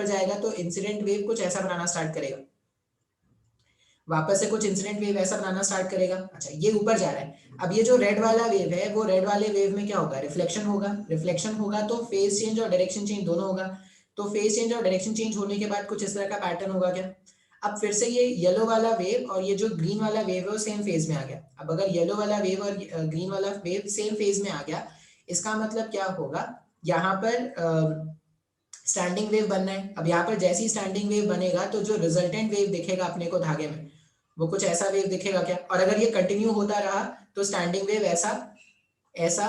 जाएगा, तो इंसिडेंट वेव कुछ ऐसा बनाना स्टार्ट करेगा, वापस से कुछ इंसिडेंट वेव ऐसा बनाना स्टार्ट करेगा। अच्छा, ये ऊपर जा रहा है, अब ये जो रेड वाला वेव है वो रेड वाले वेव में क्या होगा, रिफ्लेक्शन होगा तो फेज चेंज और डायरेक्शन चेंज दोनों होगा, तो फेज चेंज और डायरेक्शन चेंज होने के बाद कुछ इस तरह का पैटर्न होगा क्या? अब फिर से ये येलो वाला वेव और ये जो ग्रीन वाला वेव है वो सेम फेज में आ गया। अब अगर येलो वाला वेव और ग्रीन वाला वेव सेम फेज में आ गया, इसका मतलब क्या होगा, यहाँ पर स्टैंडिंग वेव बनना है। अब यहाँ पर जैसी स्टैंडिंग वेव बनेगा तो जो रिजल्टेंट वेव दिखेगा अपने को धागे में वो कुछ ऐसा वेव दिखेगा क्या? और अगर ये कंटिन्यू होता रहा तो स्टैंडिंग वेव ऐसा ऐसा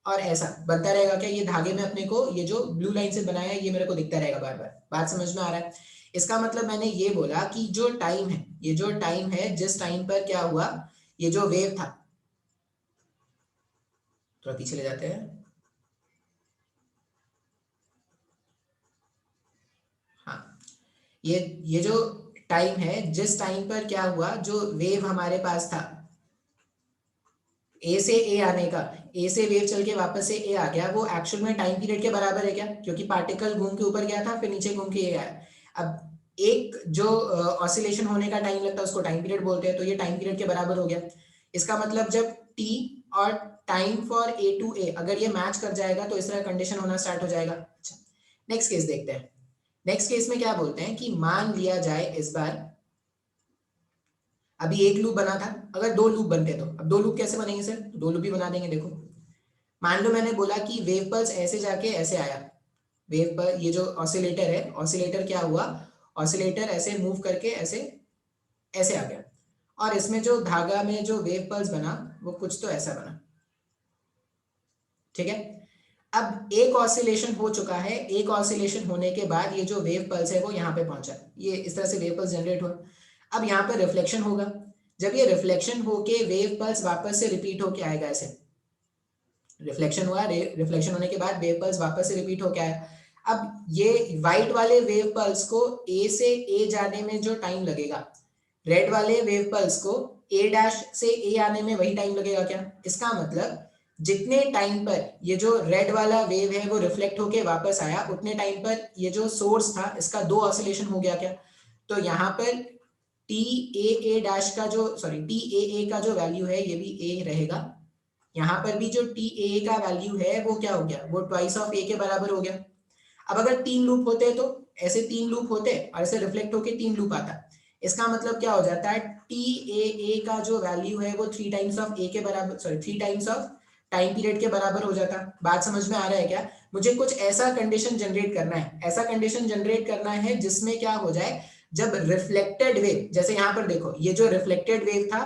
और ऐसा बनता रहेगा क्या? ये धागे में अपने को ये जो ब्लू लाइन से बनाया है ये मेरे को दिखता रहेगा बार बार। बात समझ में आ रहा है? इसका मतलब मैंने ये बोला कि जो टाइम है, ये जो टाइम है जिस टाइम पर क्या हुआ, ये जो वेव था, थोड़ा पीछे ले जाते हैं, हाँ, ये जो टाइम है जिस टाइम पर क्या हुआ, जो वेव हमारे पास था ए से ए आने का, ए से वेव चल के वापस से ए आ गया, वो एक्चुअल में टाइम पीरियड के बराबर है क्या? क्योंकि पार्टिकल घूम के ऊपर गया था फिर नीचे घूम के ए आया। अब एक जो ऑसिलेशन होने का टाइम लगता है उसको टाइम पीरियड बोलते हैं, तो ये टाइम पीरियड के बराबर हो गया। इसका मतलब जब टी और टाइम फॉर ए टू ए अगर ये मैच कर जाएगा तो इस तरह कंडीशन होना स्टार्ट हो जाएगा। अच्छा, नेक्स्ट केस देखते हैं। नेक्स्ट केस में क्या बोलते हैं कि मान लिया जाए इस बार, अभी एक लूप बना था, अगर दो लूप बनते तो, अब दो लूप कैसे बनेंगे सर? दो लूप भी बना देंगे। देखो, मान लो मैंने बोला कि वेव पल्स ऐसे जाके ऐसे आया, वेव पर ये जो ऑसिलेटर है, ऑसिलेटर क्या हुआ, ऑसिलेटर ऐसे मूव करके ऐसे ऐसे आ गया, और इसमें जो धागा में जो वेव पल्स बना वो कुछ तो ऐसा बना। ठीक है, अब एक ऑसिलेशन हो चुका है, एक ऑसिलेशन होने के बाद ये जो वेव पल्स है वो यहाँ पे पहुंचा, ये इस तरह से वेव पल्स जनरेट हुआ। अब यहाँ पे रिफ्लेक्शन होगा, जब ये रिफ्लेक्शन होके वेव पल्स वापस से रिपीट होके आएगा, ऐसे रिफ्लेक्शन हुआ, रिफ्लेक्शन होने के बाद वेव पल्स वापस से रिपीट होके आया। अब ये व्हाइट वाले वेव पल्स को ए से ए जाने में जो टाइम लगेगा, रेड वाले वेव पल्स को ए डैश से ए आने में वही टाइम लगेगा क्या? इसका मतलब जितने टाइम पर ये जो रेड वाला वेव है वो रिफ्लेक्ट होके वापस आया उतने टाइम पर ये जो सोर्स था इसका दो ऑसिलेशन हो गया क्या? तो यहाँ पर टी ए डैश का जो टी ए का जो वैल्यू है ये भी ए रहेगा, यहाँ पर भी जो टी ए का वैल्यू है वो क्या हो गया, वो ट्वाइस ऑफ ए के बराबर हो गया। अब अगर तीन लूप होते तो ऐसे तीन लूप होते और ऐसे रिफ्लेक्ट होके तीन लूप आता, इसका मतलब क्या हो जाता है, टी ए का जो वैल्यू है वो 3 टाइम्स ऑफ ए के बराबर, 3 टाइम्स ऑफ टाइम पीरियड के बराबर हो जाता। बात समझ में आ रहा है क्या? मुझे कुछ ऐसा कंडीशन जनरेट करना है, ऐसा कंडीशन जनरेट करना है जिसमें क्या हो जाए, जब रिफ्लेक्टेड वेव, जैसे यहाँ पर देखो ये जो रिफ्लेक्टेड वेव था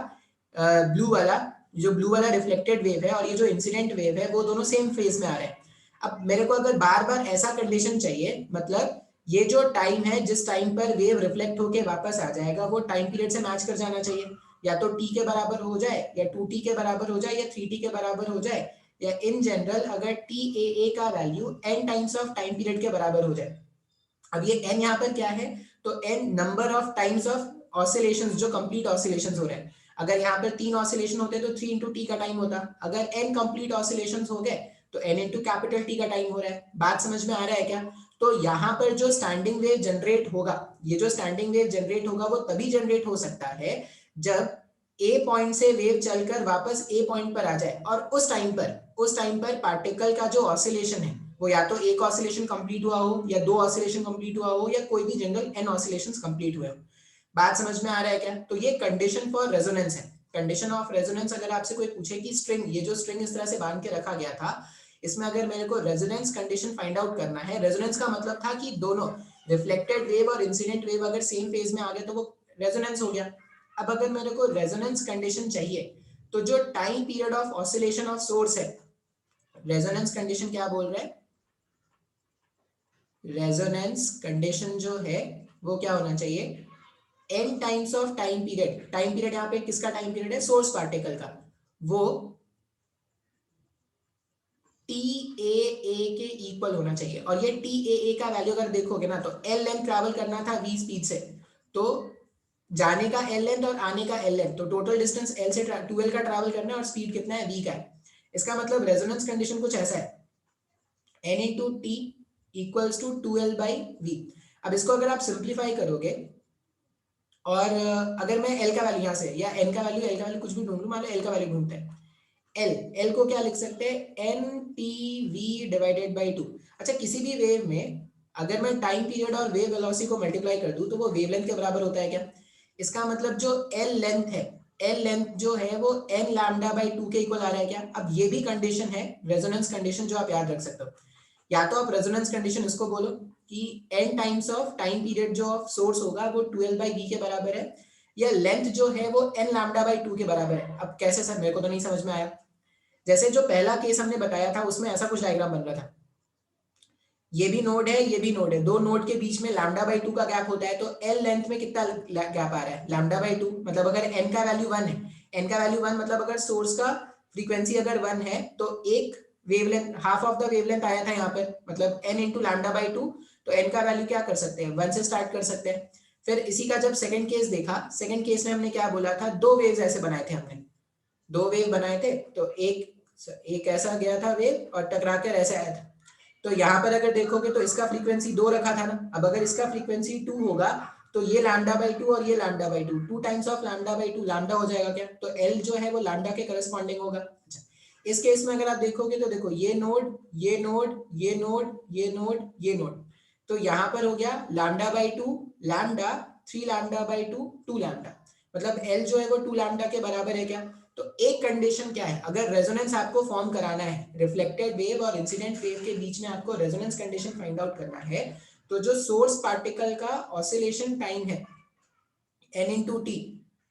ब्लू वाला, जो ब्लू वाला रिफ्लेक्टेड वेव है और ये जो इंसिडेंट वेव है वो दोनों सेम फेज में आ रहे हैं। अब मेरे को अगर बार बार ऐसा कंडीशन चाहिए, मतलब ये जो टाइम है जिस टाइम पर वेव रिफ्लेक्ट होके वापस आ जाएगा वो टाइम पीरियड से मैच कर जाना चाहिए, या तो टी के बराबर हो जाए या 2t के बराबर हो जाए या 3t के बराबर हो जाए, या इन जनरल अगर TAA का value n times of time period के बराबर हो जाए। अब ये n यहाँ पर क्या है, तो n number of times of oscillations, जो कंप्लीट ऑसिलेशंस हो रहे हैं। अगर यहाँ पर 3 ऑसिलेशन होते तो 3 into t का टाइम होता। अगर n कंप्लीट ऑसिलेशंस हो गए तो n into कैपिटल T का टाइम हो रहा है। बात समझ में आ रहा है क्या? तो यहाँ पर जो स्टैंडिंग वेव जनरेट होगा, ये जो स्टैंडिंग वेव जनरेट होगा वो तभी जनरेट हो सकता है जब A पॉइंट से वेव चलकर वापस A पॉइंट पर आ जाए, और उस टाइम पर पार्टिकल का जो ऑसिलेशन है वो या तो एक ऑसिलेशन कंप्लीट हुआ हो, या 2 ऑसिलेशन कंप्लीट हुआ हो, या कोई भी जनरल n ऑसिलेशंस कंप्लीट हुए हो। बात समझ में आ रहा है क्या? तो ये कंडीशन फॉर रेजोनेंस है। कंडीशन ऑफ रेजोनेंस अगर आपसे कोई पूछे कि स्ट्रिंग, ये जो स्ट्रिंग इस तरह से बांध के रखा गया था, इसमें अगर मेरे को रेजोनेंस कंडीशन फाइंड आउट करना है, रेजोनेंस का मतलब था कि दोनों रिफ्लेक्टेड वेव और इंसिडेंट वेव अगर सेम फेज में आ गए तो वो रेजोनेंस हो गया। अब अगर मेरे को रेजोनेंस कंडीशन चाहिए तो जो time period of oscillation of source है, रेजोनेंस कंडीशन क्या बोल रहा है? रेजोनेंस कंडीशन जो है वो क्या होना चाहिए? n times of time period. Time period यहाँ पे किसका टाइम पीरियड है? सोर्स पार्टिकल का। वो TAA के इक्वल होना चाहिए। और ये TAA का वैल्यू अगर देखोगे ना, तो L लेंथ ट्रैवल करना था v स्पीड से, तो जाने का L लेंथ और आने का L लेंथ, तो टोटल डिस्टेंस L से 2L का ट्रैवल करना है और स्पीड कितना है? v का है। इसका मतलब रेजोनेंस कंडीशन कुछ ऐसा है, n into t equals to 2L by v। अब इसको अगर आप सिंप्लीफाई करोगे, और अगर मैं L का वैल्यू यहाँ से, या L का वैल्यू कुछ भी ढूंढ लूं, मान लो L का वैल्यू ढूंढते हैं, L को क्या लिख सकते हैं? NTV divided by 2। अच्छा, किसी भी वेव में अगर मैं टाइम पीरियड और वेव वेलोसिटी को मल्टीप्लाई कर दूं तो वो वेवलेंथ के बराबर होता है क्या? इसका मतलब जो L लेंथ है, L लेंथ जो है वो n लैम्डा बाई 2 के इक्वल आ रहा है क्या? अब ये भी कंडीशन है, रेजोनेंस कंडीशन, जो आप याद रख सकते हो। या तो आप रेजोनेंस कंडीशन इसको बोलो कि n times of time period जो ऑफ सोर्स होगा वो 12 बाई v के बराबर है, या लेंथ जो है वो n लैम्डा बाई 2 के बराबर है। अब कैसे सर, मेरे को तो नहीं समझ में आया। जैसे जो पहला केस हमने बताया था उसमें ऐसा कुछ डायग्राम बन रहा था, ये भी नोड है, ये भी नोड है, दो नोड के बीच में लैम्डा बाई 2 का गैप होता है, तो L लेंथ में कितना गैप आ रहा है? Lambda by 2। मतलब अगर n का वैल्यू 1 है, n का वैल्यू 1 मतलब अगर सोर्स का फ्रीक्वेंसी अगर 1 है तो एक wavelength, half of the wavelength आया था यहाँ पर, मतलब n इंटू लैम्डा बाई 2, तो n का वैल्यू क्या कर सकते हैं? 1 से स्टार्ट कर सकते हैं। फिर इसी का जब सेकंड केस देखा, सेकंड केस में हमने क्या बोला था? दो वेव्स ऐसे बनाए थे हमने, दो वेव बनाए थे, तो एक ऐसा गया था वेव और टकरा कर ऐसे आया था। तो यहाँ पर अगर देखोगे तो इसका फ्रीक्वेंसी 2 रखा था ना। अब अगर इसका फ्रीक्वेंसी 2 होगा तो ये लैम्डा बाई 2 और ये lambda by 2, 2 times of lambda by 2 lambda हो जाएगा क्या? तो L जो है वो लैम्डा के करस्पॉन्डिंग होगा। अच्छा, इस केस में अगर आप देखोगे तो देखो, ये नोड, ये नोड, ये नोड, ये नोड, ये नोड, तो यहाँ पर हो गया lambda by 2 lambda, 3 lambda by 2 2 lambda, मतलब L जो है वो 2 लैम्डा के बराबर है क्या? तो एक कंडीशन क्या है, अगर रेजोनेंस आपको फॉर्म कराना है, रिफ्लेक्टेड वेव और इंसिडेंट वेव के बीच में आपको रेजोनेंस कंडीशन फाइंड आउट करना है, तो जो सोर्स पार्टिकल का ऑसिलेशन टाइम है n इंटू टी,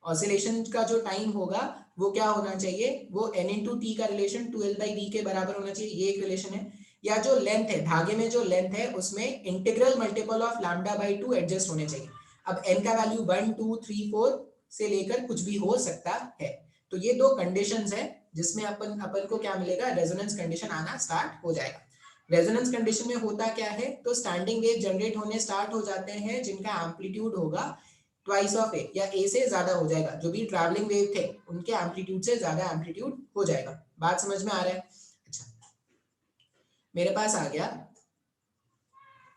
ऑसिलेशन का जो टाइम होगा वो क्या होना चाहिए? वो n इंटू टी का रिलेशन 2L बाई v के बराबर होना चाहिए, ये एक रिलेशन है। या जो लेंथ है, धागे में जो लेंथ है उसमें integral multiple of lambda by 2 adjust होने चाहिए। अब n का वैल्यू 1 2 3 4 से लेकर कुछ भी हो सकता है। तो ये दो कंडीशंस है जिसमें अपन को क्या मिलेगा? रेजोनेंस कंडीशन आना स्टार्ट हो जाएगा। रेजोनेंस कंडीशन में होता क्या है? तो स्टैंडिंग वेव जनरेट होने स्टार्ट हो जाते हैं जिनका एम्पलीट्यूड होगा ट्वाइस ऑफ ए, या ए से ज्यादा हो जाएगा। जो भी ट्रैवलिंग वेव थे उनके एम्पलीट्यूड से ज्यादा एम्पलीट्यूड हो जाएगा। बात समझ में आ रहा है? अच्छा, मेरे पास आ गया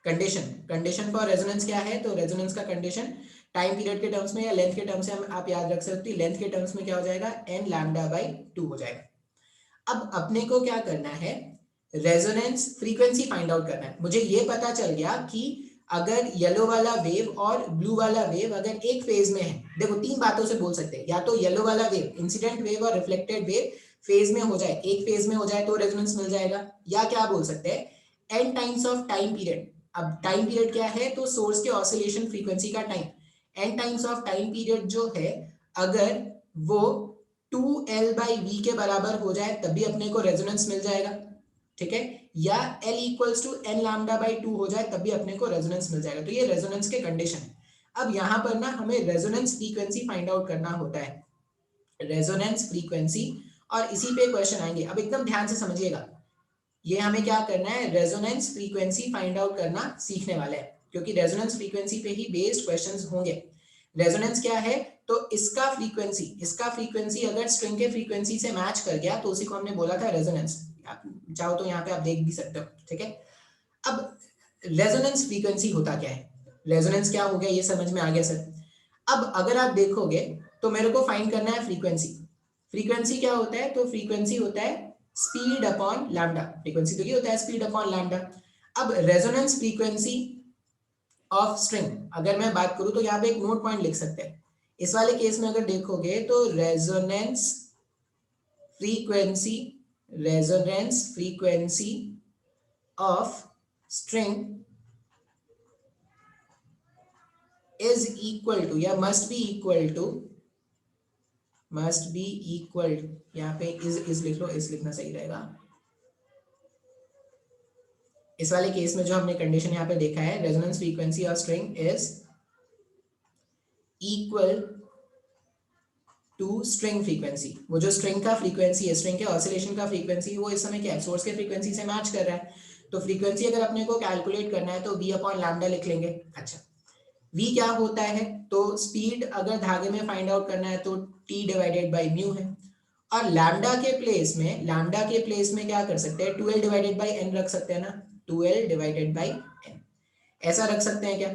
कंडीशन फॉर रेजोनेंस क्या है? तो रेजोनेंस का कंडीशन टाइम पीरियड के टर्म्स में या लेंथ के टर्म्स में आप याद रख सकते हो। लेंथ के टर्म्स में क्या हो जाएगा? n लैम्डा बाई 2 हो जाएगा। अब अपने को क्या करना है? रेजोनेंस फ्रीक्वेंसी फाइंड आउट करना है। मुझे ये पता चल गया कि अगर येलो वाला वेव और ब्लू वाला वेव अगर एक फेज में है, देखो तीन बातों से बोल सकते हैं, या तो येलो वाला वेव, इंसिडेंट वेव और रिफ्लेक्टेड वेव फेज में हो जाए, एक फेज में हो जाए तो रेजोनेंस मिल जाएगा, या क्या बोल सकते हैं? n times of time period. अब टाइम पीरियड क्या है? तो सोर्स के ऑसिलेशन फ्रीक्वेंसी का time. n times of time period जो है अगर वो 2L बाई v के बराबर हो जाए तभी अपने को रेजोनेंस मिल जाएगा, ठीक है? या L equals to n lambda by 2 हो जाए तभी अपने को रेजोनेंस मिल जाएगा। तो ये रेजोनेंस के कंडीशन है। अब यहाँ पर ना हमें रेजोनेंस फ्रीक्वेंसी फाइंड आउट करना होता है। रेजोनेंस फ्रीक्वेंसी और इसी पे क्वेश्चन आएंगे। अब एकदम ध्यान से समझिएगा, ये हमें क्या करना है, रेजोनेंस फ्रीक्वेंसी फाइंड आउट करना सीखने वाले हैं, क्योंकि रेजोनेंस फ्रीक्वेंसी पे ही बेस्ड क्वेश्चंस होंगे। रेजोनेंस क्या है, तो इसका फ्रीक्वेंसी अगर स्ट्रिंग के फ्रीक्वेंसी से मैच कर गया तो उसी को हमने बोला था रेजोनेंस। आप चाहो तो यहाँ पे आप देख भी सकते हो, ठीक है। अब रेजोनेंस फ्रीक्वेंसी होता क्या है, रेजोनेंस क्या हो गया ये समझ में आ गया सर। अब अगर आप देखोगे तो मेरे को फाइंड करना है फ्रीक्वेंसी क्या होता है, तो फ्रीक्वेंसी होता है स्पीड अपॉन लैम्डा, फ्रीक्वेंसी तो ये होता है स्पीड अपॉन लैम्डा। अब रेजोनेंस फ्रीक्वेंसी ऑफ स्ट्रिंग अगर मैं बात करूं तो यहाँ पे एक नोट पॉइंट लिख सकते हैं। इस वाले केस में अगर देखोगे तो resonance frequency of string is equal to या मस्ट बी इक्वल, यहाँ पे इज लिख लो, इस लिखना सही रहेगा। इस वाले केस में जो हमने कंडीशन यहाँ पे देखा है, resonance frequency of string is equal to string frequency. वो जो स्ट्रिंग का फ्रीक्वेंसी है, स्ट्रिंग के ऑसिलेशन का फ्रीक्वेंसी, वो इस समय क्या है, सोर्स के फ्रीक्वेंसी से मैच कर रहा है। तो फ्रीक्वेंसी अगर अपने को कैलकुलेट करना है तो v अपॉन लैम्डा लिख लेंगे। अच्छा, v क्या होता है, तो स्पीड अगर धागे में फाइंड आउट करना है तो t डिवाइडेड बाय म्यू है, और लैम्डा के प्लेस में क्या कर सकते हैं, 2l डिवाइडेड बाय n रख सकते हैं ना, 2l डिवाइडेड बाय n ऐसा रख सकते हैं क्या।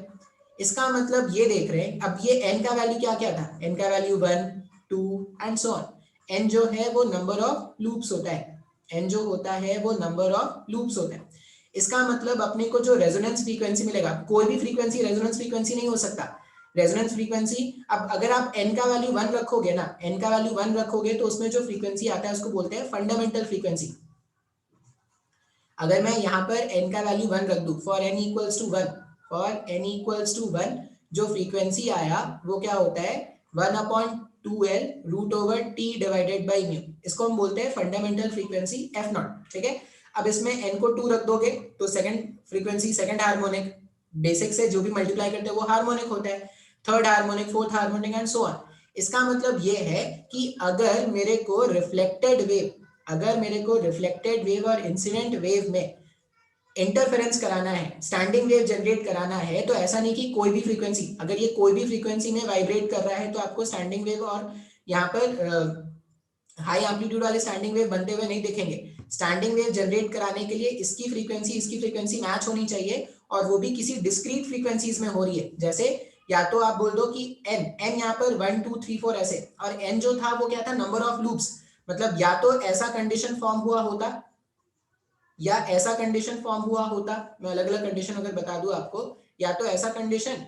इसका मतलब ये देख रहे हैं, अब ये n का वैल्यू क्या क्या था, n का value 1 2 and so on. n जो है वो नंबर ऑफ लूप्स होता है, n जो होता है वो नंबर ऑफ लूप्स होता है। इसका मतलब अपने को जो रेजोनेंस फ्रीक्वेंसी मिलेगा, कोई भी फ्रीक्वेंसी रेजोनेंस फ्रीक्वेंसी नहीं हो सकता। रेजोनेंस फ्रीक्वेंसी, अब अगर आप n का वैल्यू 1 रखोगे ना, n का वैल्यू 1 रखोगे तो उसमें जो फ्रीक्वेंसी आता है उसको बोलते हैं फंडामेंटल फ्रीक्वेंसी। अगर मैं यहाँ पर n का वैल्यू 1 रख दूं, फॉर n इक्वल्स टू 1, जो फ्रीक्वेंसी आया वो क्या होता है, 1/2l root over t divided by mu. इसको हम बोलते हैं फंडामेंटल फ्रीक्वेंसी f नॉट, ठीक है। अब इसमें n को 2 रख दोगे तो second frequency, second harmonic, basic से जो भी मल्टीप्लाई करते हैं वो हार्मोनिक होता है, third harmonic, fourth harmonic and so on. इसका मतलब ये है कि अगर मेरे को रिफ्लेक्टेड वेव और इंसिडेंट वेव में इंटरफेरेंस कराना है, स्टैंडिंग वेव जनरेट कराना है, तो ऐसा नहीं कि कोई भी फ्रीक्वेंसी, अगर ये कोई भी फ्रीक्वेंसी में वाइब्रेट कर रहा है तो आपको स्टैंडिंग वेव और यहाँ पर हाई एम्पलीट्यूड वाले स्टैंडिंग वेव बनते हुए नहीं दिखेंगे। स्टैंडिंग वेव जनरेट कराने के लिए इसकी फ्रीक्वेंसी मैच होनी चाहिए, और वो भी किसी डिस्क्रीट फ्रीक्वेंसीज में हो रही है। जैसे या तो आप बोल दो कि n यहाँ पर 1 2 3 4 ऐसे, और n जो था वो क्या था, नंबर ऑफ लूप्स। मतलब या तो ऐसा कंडीशन फॉर्म हुआ होता या ऐसा कंडीशन फॉर्म हुआ होता, मैं अलग अलग कंडीशन अगर बता दूं आपको, या तो ऐसा कंडीशन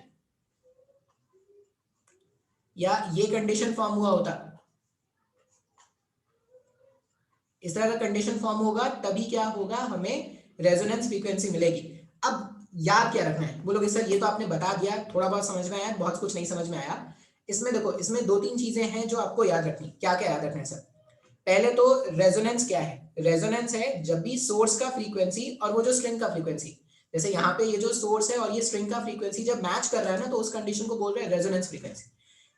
या ये कंडीशन फॉर्म हुआ होता, इस तरह का कंडीशन फॉर्म होगा, तभी क्या होगा, हमें रेजोनेंस फ्रीक्वेंसी मिलेगी। अब याद क्या रखना है, बोलोगे सर ये तो आपने बता दिया, थोड़ा बहुत समझ में आया, बहुत कुछ नहीं समझ में आया। इसमें देखो, इसमें 2-3 चीजें हैं जो आपको याद रखनी। क्या क्या याद रखना है सर, पहले तो रेजोनेंस क्या है, रेजोनेंस है जब भी सोर्स का फ्रीक्वेंसी और वो जो स्ट्रिंग का फ्रीक्वेंसी, जैसे यहाँ पे ये जो सोर्स है और ये स्ट्रिंग का फ्रीक्वेंसी जब मैच कर रहा है ना, तो उस कंडीशन को बोल रहे हैं रेजोनेंस फ्रीक्वेंसी।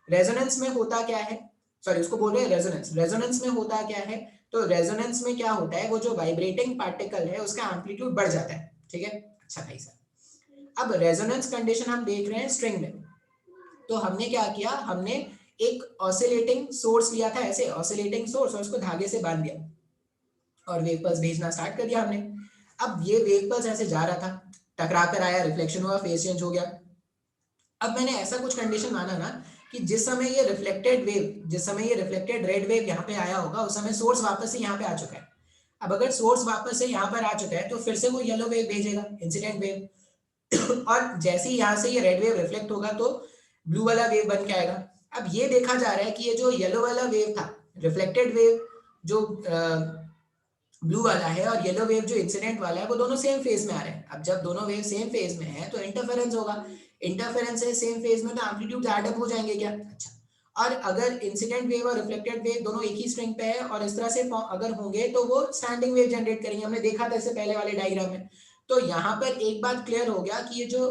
रेजोनेंस में होता क्या है, सॉरी उसको बोल रहे हैं रेजोनेंस में होता क्या है, तो रेजोनेंस में क्या होता है, वो जो वाइब्रेटिंग पार्टिकल है उसका एम्पलीट्यूड बढ़ जाता है, ठीक है। अच्छा भाई साहब, अब रेजोनेंस कंडीशन हम देख रहे हैं स्ट्रिंग में, तो हमने क्या किया, हमने एक ऑसिलेटिंग सोर्स लिया था, ऐसे ऑसिलेटिंग सोर्स, और उसको धागे से बांध दिया और वेव पल्स भेजना स्टार्ट कर दिया हमने। अब ये वेव पल्स ऐसे जा रहा था, टकरा कर आया, रिफ्लेक्शन हुआ, फेज चेंज हो गया। अब मैंने ऐसा कुछ कंडीशन माना ना कि जिस समय ये रिफ्लेक्टेड रेड वेव यहाँ पे आया होगा, उस समय सोर्स वापस से यहाँ पे आ चुका है। अब अगर सोर्स वापस से यहाँ पर आ चुका है तो फिर से वो येलो वेव भेजेगा, इंसिडेंट वेव और जैसे ही यहाँ से ये रेड वेव रिफ्लेक्ट होगा तो ब्लू वाला वेव बन के आएगा। अब ये देखा जा रहा है कि ये जो येलो वाला वेव था, रिफ्लेक्टेड वेव जो ब्लू वाला है, और येलो वेव जो इंसिडेंट वाला है, वो दोनों सेम फेज में आ रहे हैं। अब जब दोनों वेव सेम फेज में है तो इंटरफेरेंस होगा, इंटरफेरेंस है सेम फेज में, तो एम्पलीट्यूड ऐड अप हो जाएंगे क्या। अच्छा, और अगर इंसिडेंट वेव और रिफ्लेक्टेड वेव दोनों एक ही स्ट्रिंग पे है और इस तरह से अगर होंगे तो वो स्टैंडिंग वेव जनरेट करेंगे, हमने देखा था इससे पहले वाले डायग्राम में। तो यहाँ पर एक बात क्लियर हो गया कि ये जो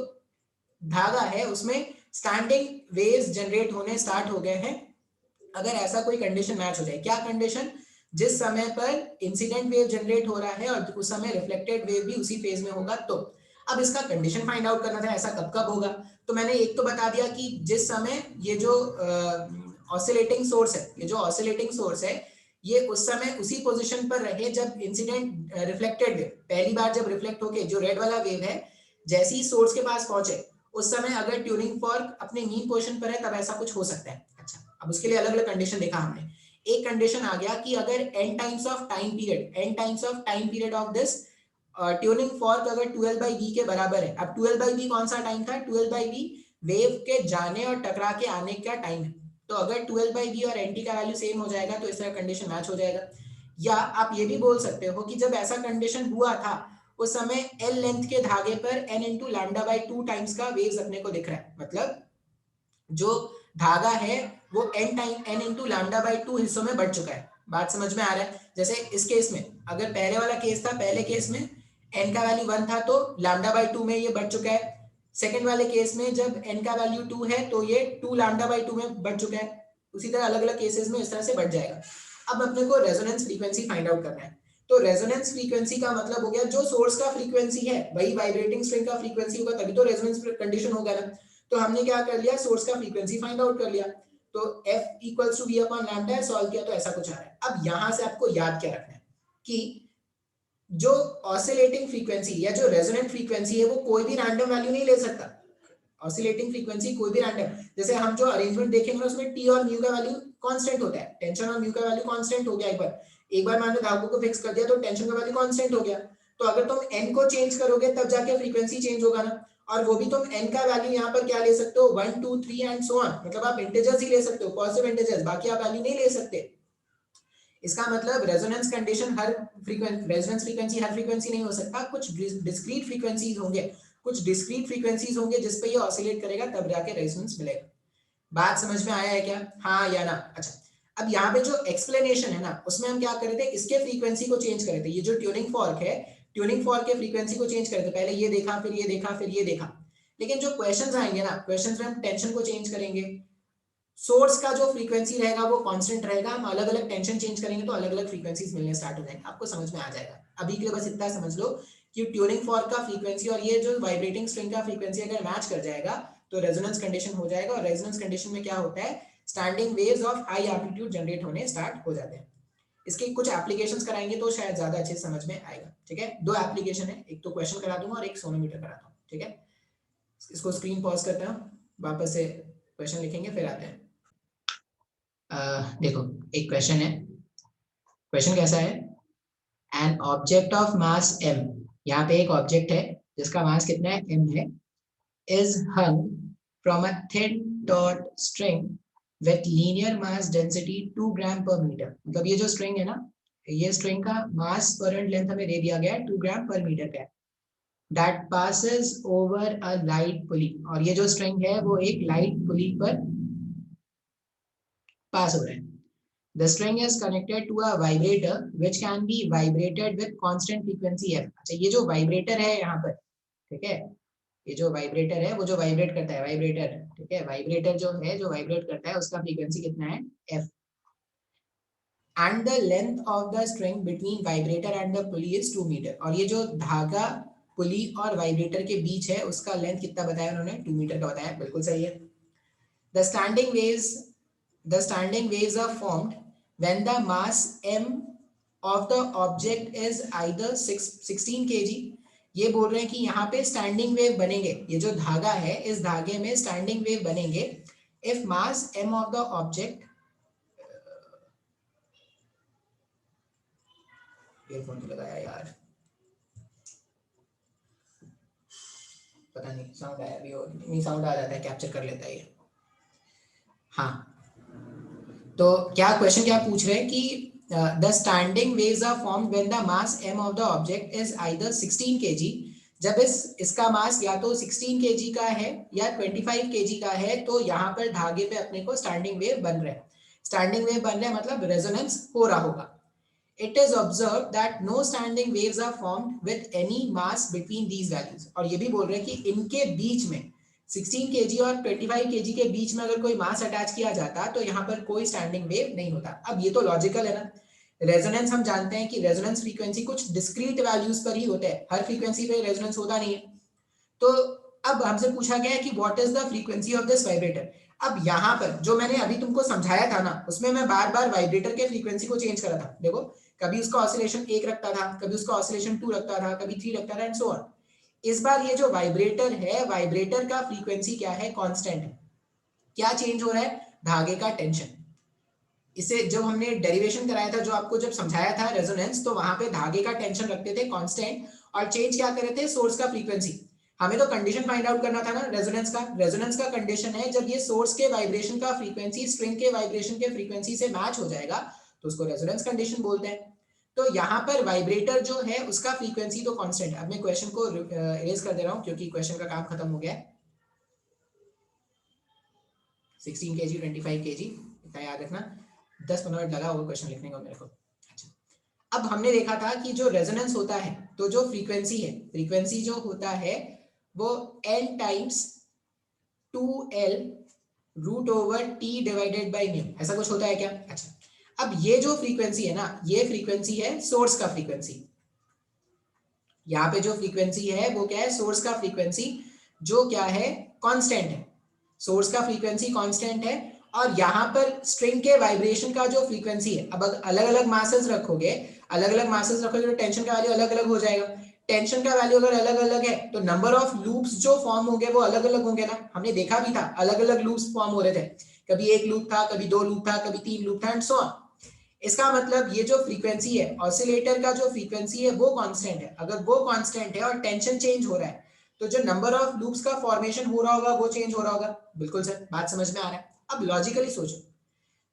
धागा है उसमें स्टैंडिंग वेव्स जनरेट होने स्टार्ट हो गए हैं, अगर ऐसा कोई कंडीशन मैच हो जाए। क्या कंडीशन, जिस समय पर इंसिडेंट वेव जनरेट हो रहा है और उस समय रिफ्लेक्टेड वेव भी उसी फेज में होगा। तो अब इसका कंडीशन फाइंड आउट करना था, ऐसा कब कब होगा। तो मैंने एक तो बता दिया कि जिस समय ये जो ऑसिलेटिंग सोर्स है, ये जो ऑसिलेटिंग सोर्स है ये उस समय उसी पोजीशन पर रहे जब इंसिडेंट रिफ्लेक्टेड वेव पहली बार जब रिफ्लेक्ट होके जो रेड वाला वेव है जैसे ही सोर्स के पास पहुंचे उस समय अगर ट्यूनिंग फॉर्क अपने मीन पोजीशन पर है तब ऐसा कुछ हो सकता है। अच्छा, अब उसके लिए अलग अलग कंडीशन देखा हमने। एक कंडीशन आ गया कि अगर n times of time period of this tuning fork अगर 12/v के बराबर है। अब 12/v कौन सा टाइम था? 12/v वेव के जाने और टकरा के आने का टाइम है। तो अगर 12/v और nt का वैल्यू सेम हो जाएगा तो इस तरह कंडीशन मैच हो जाएगा। या आप ये भी बोल सकते हो कि जब ऐसा कंडीशन हुआ था उस समय l लेंथ के धागे पर n into lambda by 2 times का वेव्स अपने को दिख रहा है। मतलब जो धागा है वो n इंटू लैम्डा बाई 2 हिस्सों में बढ़ चुका है। बात समझ में आ रहा है? जैसे इस केस में अगर पहले वाला केस था, पहले केस में n का वैल्यू 1 था तो लैम्डा बाई 2 में ये बढ़ चुका है। सेकंड वाले केस में जब n का वैल्यू 2 है तो ये 2 लैम्डा बाई 2 में बढ़ चुका है। उसी तरह अलग अलग केसेस में इस तरह से बढ़ जाएगा। अब अपने को रेजोनेंस फ्रीक्वेंसी फाइंड आउट करना है। तो रेजोनेंस फ्रीक्वेंसी का मतलब हो गया जो सोर्स का फ्रीक्वेंसी है वही वाइब्रेटिंग स्ट्रिंग का फ्रीक्वेंसी होगा, तभी तो रेजोनेंस कंडीशन होगा ना। तो हमने क्या कर लिया, सोर्स का फ्रीक्वेंसी फाइंड आउट कर लिया। तो f equals to v upon lambda है, सॉल्व किया तो ऐसा कुछ आ रहा है। अब यहां से आपको याद क्या रखना है कि जो ऑसिलेटिंग फ्रीक्वेंसी या जो रेजोनेंट फ्रीक्वेंसी है वो कोई भी रैंडम वैल्यू नहीं ले सकता। ऑसिलेटिंग फ्रीक्वेंसी कोई भी रैंडम, जैसे हम जो अरेंजमेंट देखेंगे उसमें टी और म्यू का वैल्यू कांस्टेंट होता है, टेंशन और म्यू का वैल्यू कांस्टेंट हो गया। एक बार मैंने धागों को फिक्स कर दिया तो टेंशन का वैल्यू कांस्टेंट हो गया। तो अगर तुम n को चेंज करोगे तब जाके फ्रीक्वेंसी चेंज होगा ना। और वो भी तुम n का वैल्यू यहाँ पर क्या ले सकते हो, 1 2 3 एंड सो ऑन, मतलब आप इंटीजर्स ही ले सकते हो, पॉजिटिव इंटीजर्स, बाकी आप वैल्यू नहीं ले सकते। इसका मतलब रेजोनेंस कंडीशन हर रेजोनेंस फ्रीक्वेंसी हर फ्रीक्वेंसी नहीं हो सकता, कुछ डिस्क्रीट फ्रीक्वेंसीज होंगे, कुछ डिस्क्रीट फ्रीक्वेंसीज होंगे जिस पे ये ऑसिलेट करेगा तब जाके रेजोनेंस मिलेगा। बात समझ में आया है क्या? हाँ या ना? अच्छा, अब यहाँ पे जो एक्सप्लेनेशन है ना उसमें हम क्या कर रहे थे, इसके फ्रीक्वेंसी को चेंज कर रहे थे। ये जो ट्यूनिंग फॉर्क है, ट्यूनिंग फॉर्क के फ्रीक्वेंसी को चेंज कर रहे थे। पहले ये देखा, फिर ये देखा, फिर ये देखा। लेकिन जो क्वेश्चंस आएंगे ना, क्वेश्चंस में हम टेंशन को चेंज करेंगे, सोर्स का जो फ्रीक्वेंसी रहेगा वो कांस्टेंट रहेगा, हम अलग अलग टेंशन चेंज करेंगे तो अलग अलग फ्रीक्वेंसीज मिलने स्टार्ट हो जाएंगे। आपको समझ में आ जाएगा। अभी के लिए बस इतना समझ लो कि ट्यूनिंग फॉर्क का फ्रीक्वेंसी और ये जो वाइब्रेटिंग स्ट्रिंग का फ्रीक्वेंसी अगर मैच कर जाएगा तो रेजोनेंस कंडीशन हो जाएगा। और रेजोनेंस कंडीशन में क्या होता है, standing waves of high amplitude generate होने स्टार्ट हो जाते हैं। इसके कुछ एप्लीकेशंस कराएंगे तो शायद ज्यादा अच्छे से समझ में आएगा। ठीक है, दो एप्लीकेशन है, एक तो क्वेश्चन करा दूंगा और एक सोनोमीटर कराता हूँ। ठीक है, इसको स्क्रीन पॉज करते हैं, वापस से क्वेश्चन लिखेंगे फिर आते हैं। देखो एक क्वेश्चन है, क्वेश्चन कैसा है, an object of mass m, यहाँ पे एक ऑब्जेक्ट है जिसका मास कितना है, m है, is hung from a thin taut string with linear mass density 2 ग्राम पर मीटर। मतलब ये जो स्ट्रिंग है ना, ये स्ट्रिंग का मास पर एंड लेंथ हमें दे दिया गया है 2 ग्राम पर मीटर का है। that passes over a light pulley, और ये जो स्ट्रिंग है वो एक लाइट पुली पर पास हो रहा है। The string is connected to a vibrator which can be vibrated with constant frequency f। अच्छा, ये जो वाइब्रेटर है यहाँ पर, ठीक है, ये जो वाइब्रेटर है वो जो वाइब्रेट करता है, वाइब्रेटर, ठीक है, वाइब्रेटर जो है जो वाइब्रेट करता है उसका फ्रीक्वेंसी कितना है, f। and the length of the string between vibrator and the pulley is 2 metre. और ये जो धागा पुली और वाइब्रेटर के बीच है उसका लेंथ कितना बताया उन्होंने, 2 मीटर का बताया, बिल्कुल सही है। The standing waves are formed when the mass m of the object is either 16 kg। ये बोल रहे हैं कि यहाँ पे स्टैंडिंग वेव बनेंगे, ये जो धागा है इस धागे में स्टैंडिंग वेव बनेंगे if mass m of the object, earphone तो लगाया यार, पता नहीं साउंड आया भी, और नहीं साउंड आ जाता है, कैप्चर कर लेता है ये। हाँ, तो क्या क्वेश्चन क्या पूछ रहे हैं कि the standing waves are formed when the mass m of the object is either 16 kg। जब इसका मास या तो 16 kg का है या 25 kg का है तो यहाँ पर धागे पे अपने को स्टैंडिंग वेव बन रहे हैं। स्टैंडिंग वेव बन रहे हैं मतलब रेजोनेंस हो रहा होगा। It is observed that no standing waves are formed with any mass between these values। और ये भी बोल रहे हैं कि इनके बीच में 16 kg और 25 kg के बीच में अगर कोई मास अटैच किया जाता तो यहाँ पर कोई स्टैंडिंग वेव नहीं होता। अब ये तो लॉजिकल है ना, रेजोनेंस हम जानते हैं कि रेजोनेंस फ्रीक्वेंसी कुछ डिस्क्रीट वैल्यूज पर ही होता है, हर फ्रीक्वेंसी पे रेजोनेंस होता नहीं है। तो अब हमसे पूछा गया है कि what is the frequency of this vibrator. अब यहाँ पर जो मैंने अभी तुमको समझाया था ना, उसमें मैं बार बार वाइब्रेटर के फ्रीक्वेंसी को चेंज करा था। देखो, कभी उसका ऑसिलेशन 1 रखता था, कभी उसका ऑसिलेशन 2 रखता था, कभी 3 रखता था, एंड सो ऑन। इस बार ये जो वाइब्रेटर है, वाइब्रेटर का फ्रीक्वेंसी क्या है? कांस्टेंट है। क्या चेंज हो रहा है? धागे का टेंशन। इसे जब हमने डेरिवेशन कराया था, जो आपको जब समझाया था रेजोनेंस, तो वहां पे धागे का टेंशन रखते थे कांस्टेंट, और चेंज क्या करे थे? सोर्स का फ्रीक्वेंसी। हमें तो कंडीशन फाइंड आउट करना था ना रेजोनेंस का। रेजोनेंस का कंडीशन है जब ये सोर्स के वाइब्रेशन का फ्रीक्वेंसी स्ट्रिंग के वाइब्रेशन के फ्रीक्वेंसी से मैच हो जाएगा, तो उसको रेजोनेंस कंडीशन बोलते हैं। तो यहाँ पर वाइब्रेटर जो है उसका फ्रीक्वेंसी तो कांस्टेंट है। अब मैं क्वेश्चन को इरेज कर दे रहा हूँ क्योंकि क्वेश्चन का काम खत्म हो गया है। 16 kg 25 kg इतना याद रखना। 10-15 मिनट लगा वो क्वेश्चन लिखने को मेरे को। अच्छा, अब हमने देखा था कि जो रेजोनेंस होता है, तो जो फ्रीक्वेंसी है, फ्रीक्वेंसी जो होता है वो n times 2l root over t divided by mu, ऐसा कुछ होता है क्या? अच्छा, अब ये जो फ्रीक्वेंसी है ना, ये फ्रीक्वेंसी है सोर्स का फ्रीक्वेंसी। यहाँ पे जो फ्रीक्वेंसी है वो क्या है? सोर्स का फ्रीक्वेंसी, जो क्या है? कांस्टेंट है। सोर्स का फ्रीक्वेंसी कांस्टेंट है, और यहाँ पर स्ट्रिंग के वाइब्रेशन का जो फ्रीक्वेंसी है, अब अलग अलग मासेस रखोगे, अलग अलग मासेस रखोगे तो टेंशन का वैल्यू अलग अलग हो जाएगा। टेंशन का वैल्यू अगर अलग अलग है तो नंबर ऑफ लूप्स जो फॉर्म होंगे वो अलग अलग होंगे ना। हमने देखा भी था अलग अलग लूप्स फॉर्म हो रहे थे, कभी 1 लूप था, कभी 2 लूप था, कभी 3 लूप था, एंड सो ऑन। इसका मतलब ये जो फ्रीक्वेंसी है, ऑसिलेटर का जो फ्रीक्वेंसी है वो कांस्टेंट है। अगर वो कांस्टेंट है और टेंशन चेंज हो रहा है, तो जो नंबर ऑफ लूप्स का फॉर्मेशन हो रहा होगा वो चेंज हो रहा होगा। बिल्कुल सर, बात समझ में आ रहा है। अब लॉजिकली सोचो,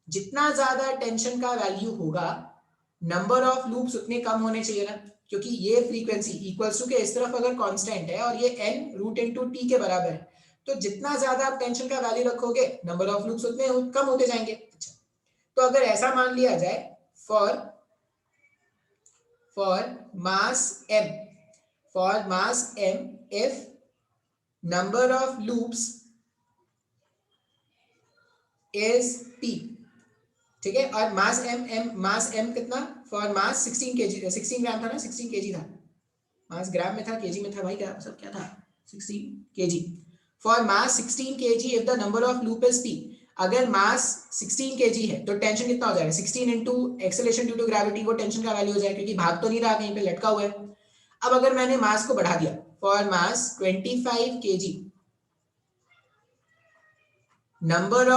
जितना ज्यादा टेंशन का वैल्यू होगा, नंबर ऑफ लूप्स उतने कम होने चाहिए ना, क्योंकि ये फ्रीक्वेंसी इक्वल्स टू के इस तरफ अगर कांस्टेंट है और ये n रूट इनटू t के बराबर है, तो जितना ज्यादा आप टेंशन का वैल्यू रखोगे, नंबर ऑफ लूप्स उतने कम होते जाएंगे। अच्छा, तो अगर ऐसा मान लिया जाए, for mass m, for mass m, if number of loops is p, ठीक है, और मास m कितना? फॉर मास 16 kg, 16 ग्राम था ना, 16 kg था। मास ग्राम में था, kg में था भाई, क्या सब क्या था? 16 kg। For mass 16 kg if the number of loop is p, अगर मास 16 kg है तो टेंशन कितना हो जाएगा? 16 into acceleration due to gravity, वो टेंशन का वैल्यू हो जाएगा क्योंकि भाग तो नहीं रहा, कहीं पे लटका हुआ है। अब अगर मैंने मास को बढ़ा दिया, for mass 25 kg, number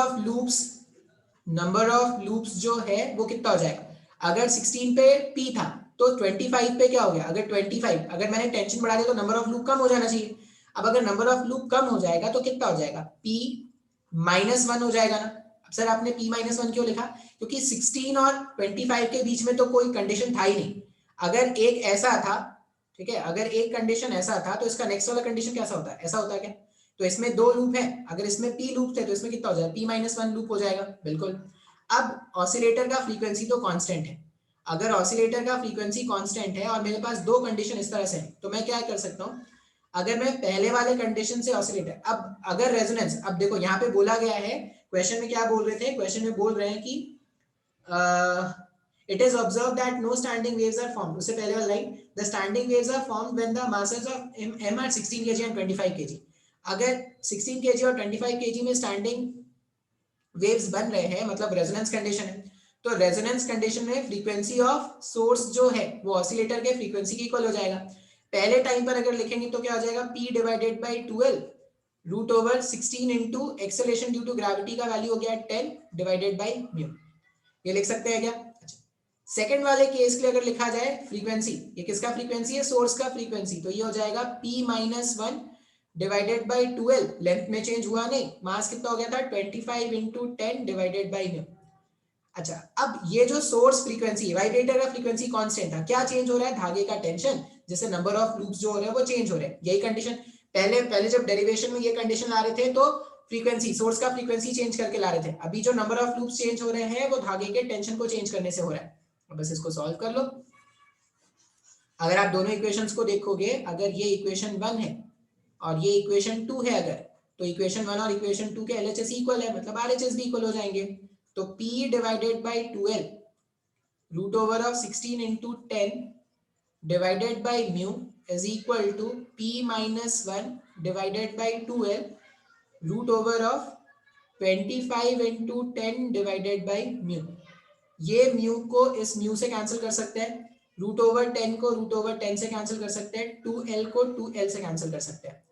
of loops जो है वो कितना हो जाएगा? अगर 16 पे p था तो 25 पे क्या हो गया? अगर 25, अगर मैंने टेंशन बढ़ा दिया तो नंबर ऑफ लूप कम हो जाना चाहिए। अब अगर नंबर ऑफ लूप कम हो जाएगा तो कितना हो जाएगा? p -1 हो जाएगा ना। अब सर आपने p -1 क्यों लिखा? क्योंकि 16 और 25 के बीच में तो कोई कंडीशन था ही नहीं। अगर एक ऐसा था, ठीक है, अगर एक कंडीशन ऐसा था तो इसका नेक्स्ट वाला कंडीशन कैसा होता है? ऐसा होता है क्या? तो इसमें 2 लूप है, अगर इसमें p लूप थे तो इसमें कितना हो जाएगा? p -1 लूप हो जाएगा। बिल्कुल। अब ऑसिलेटर का फ्रीक्वेंसी तो कांस्टेंट है। अगर ऑसिलेटर का फ्रीक्वेंसी कांस्टेंट है और मेरे पास दो कंडीशन इस तरह से है, तो मैं क्या कर सकता हूँ? अगर मैं पहले वाले कंडीशन से ऑसिलेटर, अब अगर रेजोनेंस, अब देखो यहाँ पे बोला गया है, क्वेश्चन में क्या बोल रहे थे? क्वेश्चन में बोल रहे हैं कि it is observed that no standing waves are formed. उससे पहले वाला line, the standing waves are formed when the masses of m are 16 kg and 25 kg. अगर 16 kg और 25 kg में स्टैंडिंग वेव्स बन रहे हैं, मतलब रेजोनेंस कंडीशन है, तो रेजोनेंस कंडीशन में फ्रीक्वेंसी ऑफ सोर्स जो है वो ऑसिलेटर के फ्रीक्वेंसी के इक्वल हो जाएगा। पहले टाइम पर अगर लिखेंगे तो क्या हो जाएगा? p divided by 12 root over 16 into acceleration due to gravity का वैल्यू हो गया 10 डिवाइडेड बाय म्यू। ये लिख सकते हैं क्या? अच्छा, सेकंड वाले केस के लिए अगर लिखा जाए फ्रीक्वेंसी, ये किसका फ्रीक्वेंसी है? सोर्स का फ्रीक्वेंसी, तो ये हो जाएगा p -1 डिवाइडेड बाय 12, लेंथ में चेंज हुआ नहीं, मास कितना हो गया था? 25 इंटू 10 डिवाइडेड बाय म्यू। अच्छा, अब ये जो सोर्स फ्रीक्वेंसी, वाइब्रेटर का फ्रीक्वेंसी कांस्टेंट था, क्या चेंज हो रहा है? धागे का टेंशन, जैसे नंबर ऑफ लूप्स जो हो रहे हैं वो चेंज हो रहे हैं। यही कंडीशन पहले जब डेरिवेशन में ये कंडीशन ला रहे थे तो फ्रीक्वेंसी, सोर्स का फ्रीक्वेंसी चेंज करके ला रहे थे। अभी जो नंबर ऑफ लूप्स चेंज हो रहे हैं वो धागे के टेंशन को चेंज करने से हो रहा है। अब बस इसको सॉल्व कर लो। अगर आप दोनों इक्वेशंस को देखोगे, अगर ये इक्वेशन 1 है और ये इक्वेशन 2 है, अगर तो इक्वेशन 1 और इक्वेशन 2 के LHS इक्वल है, मतलब RHS भी इक्वल हो जाएंगे। तो p divided by 12 root over of 16 into 10 divided by mu is equal to p minus 1 divided by 2l root over of 25 into 10 divided by mu. ये mu को इस म्यू से कैंसिल कर सकते हैं, रूट ओवर 10 को रूट ओवर 10 से cancel कर सकते हैं, 2l को 2l से कैंसिल कर सकते हैं।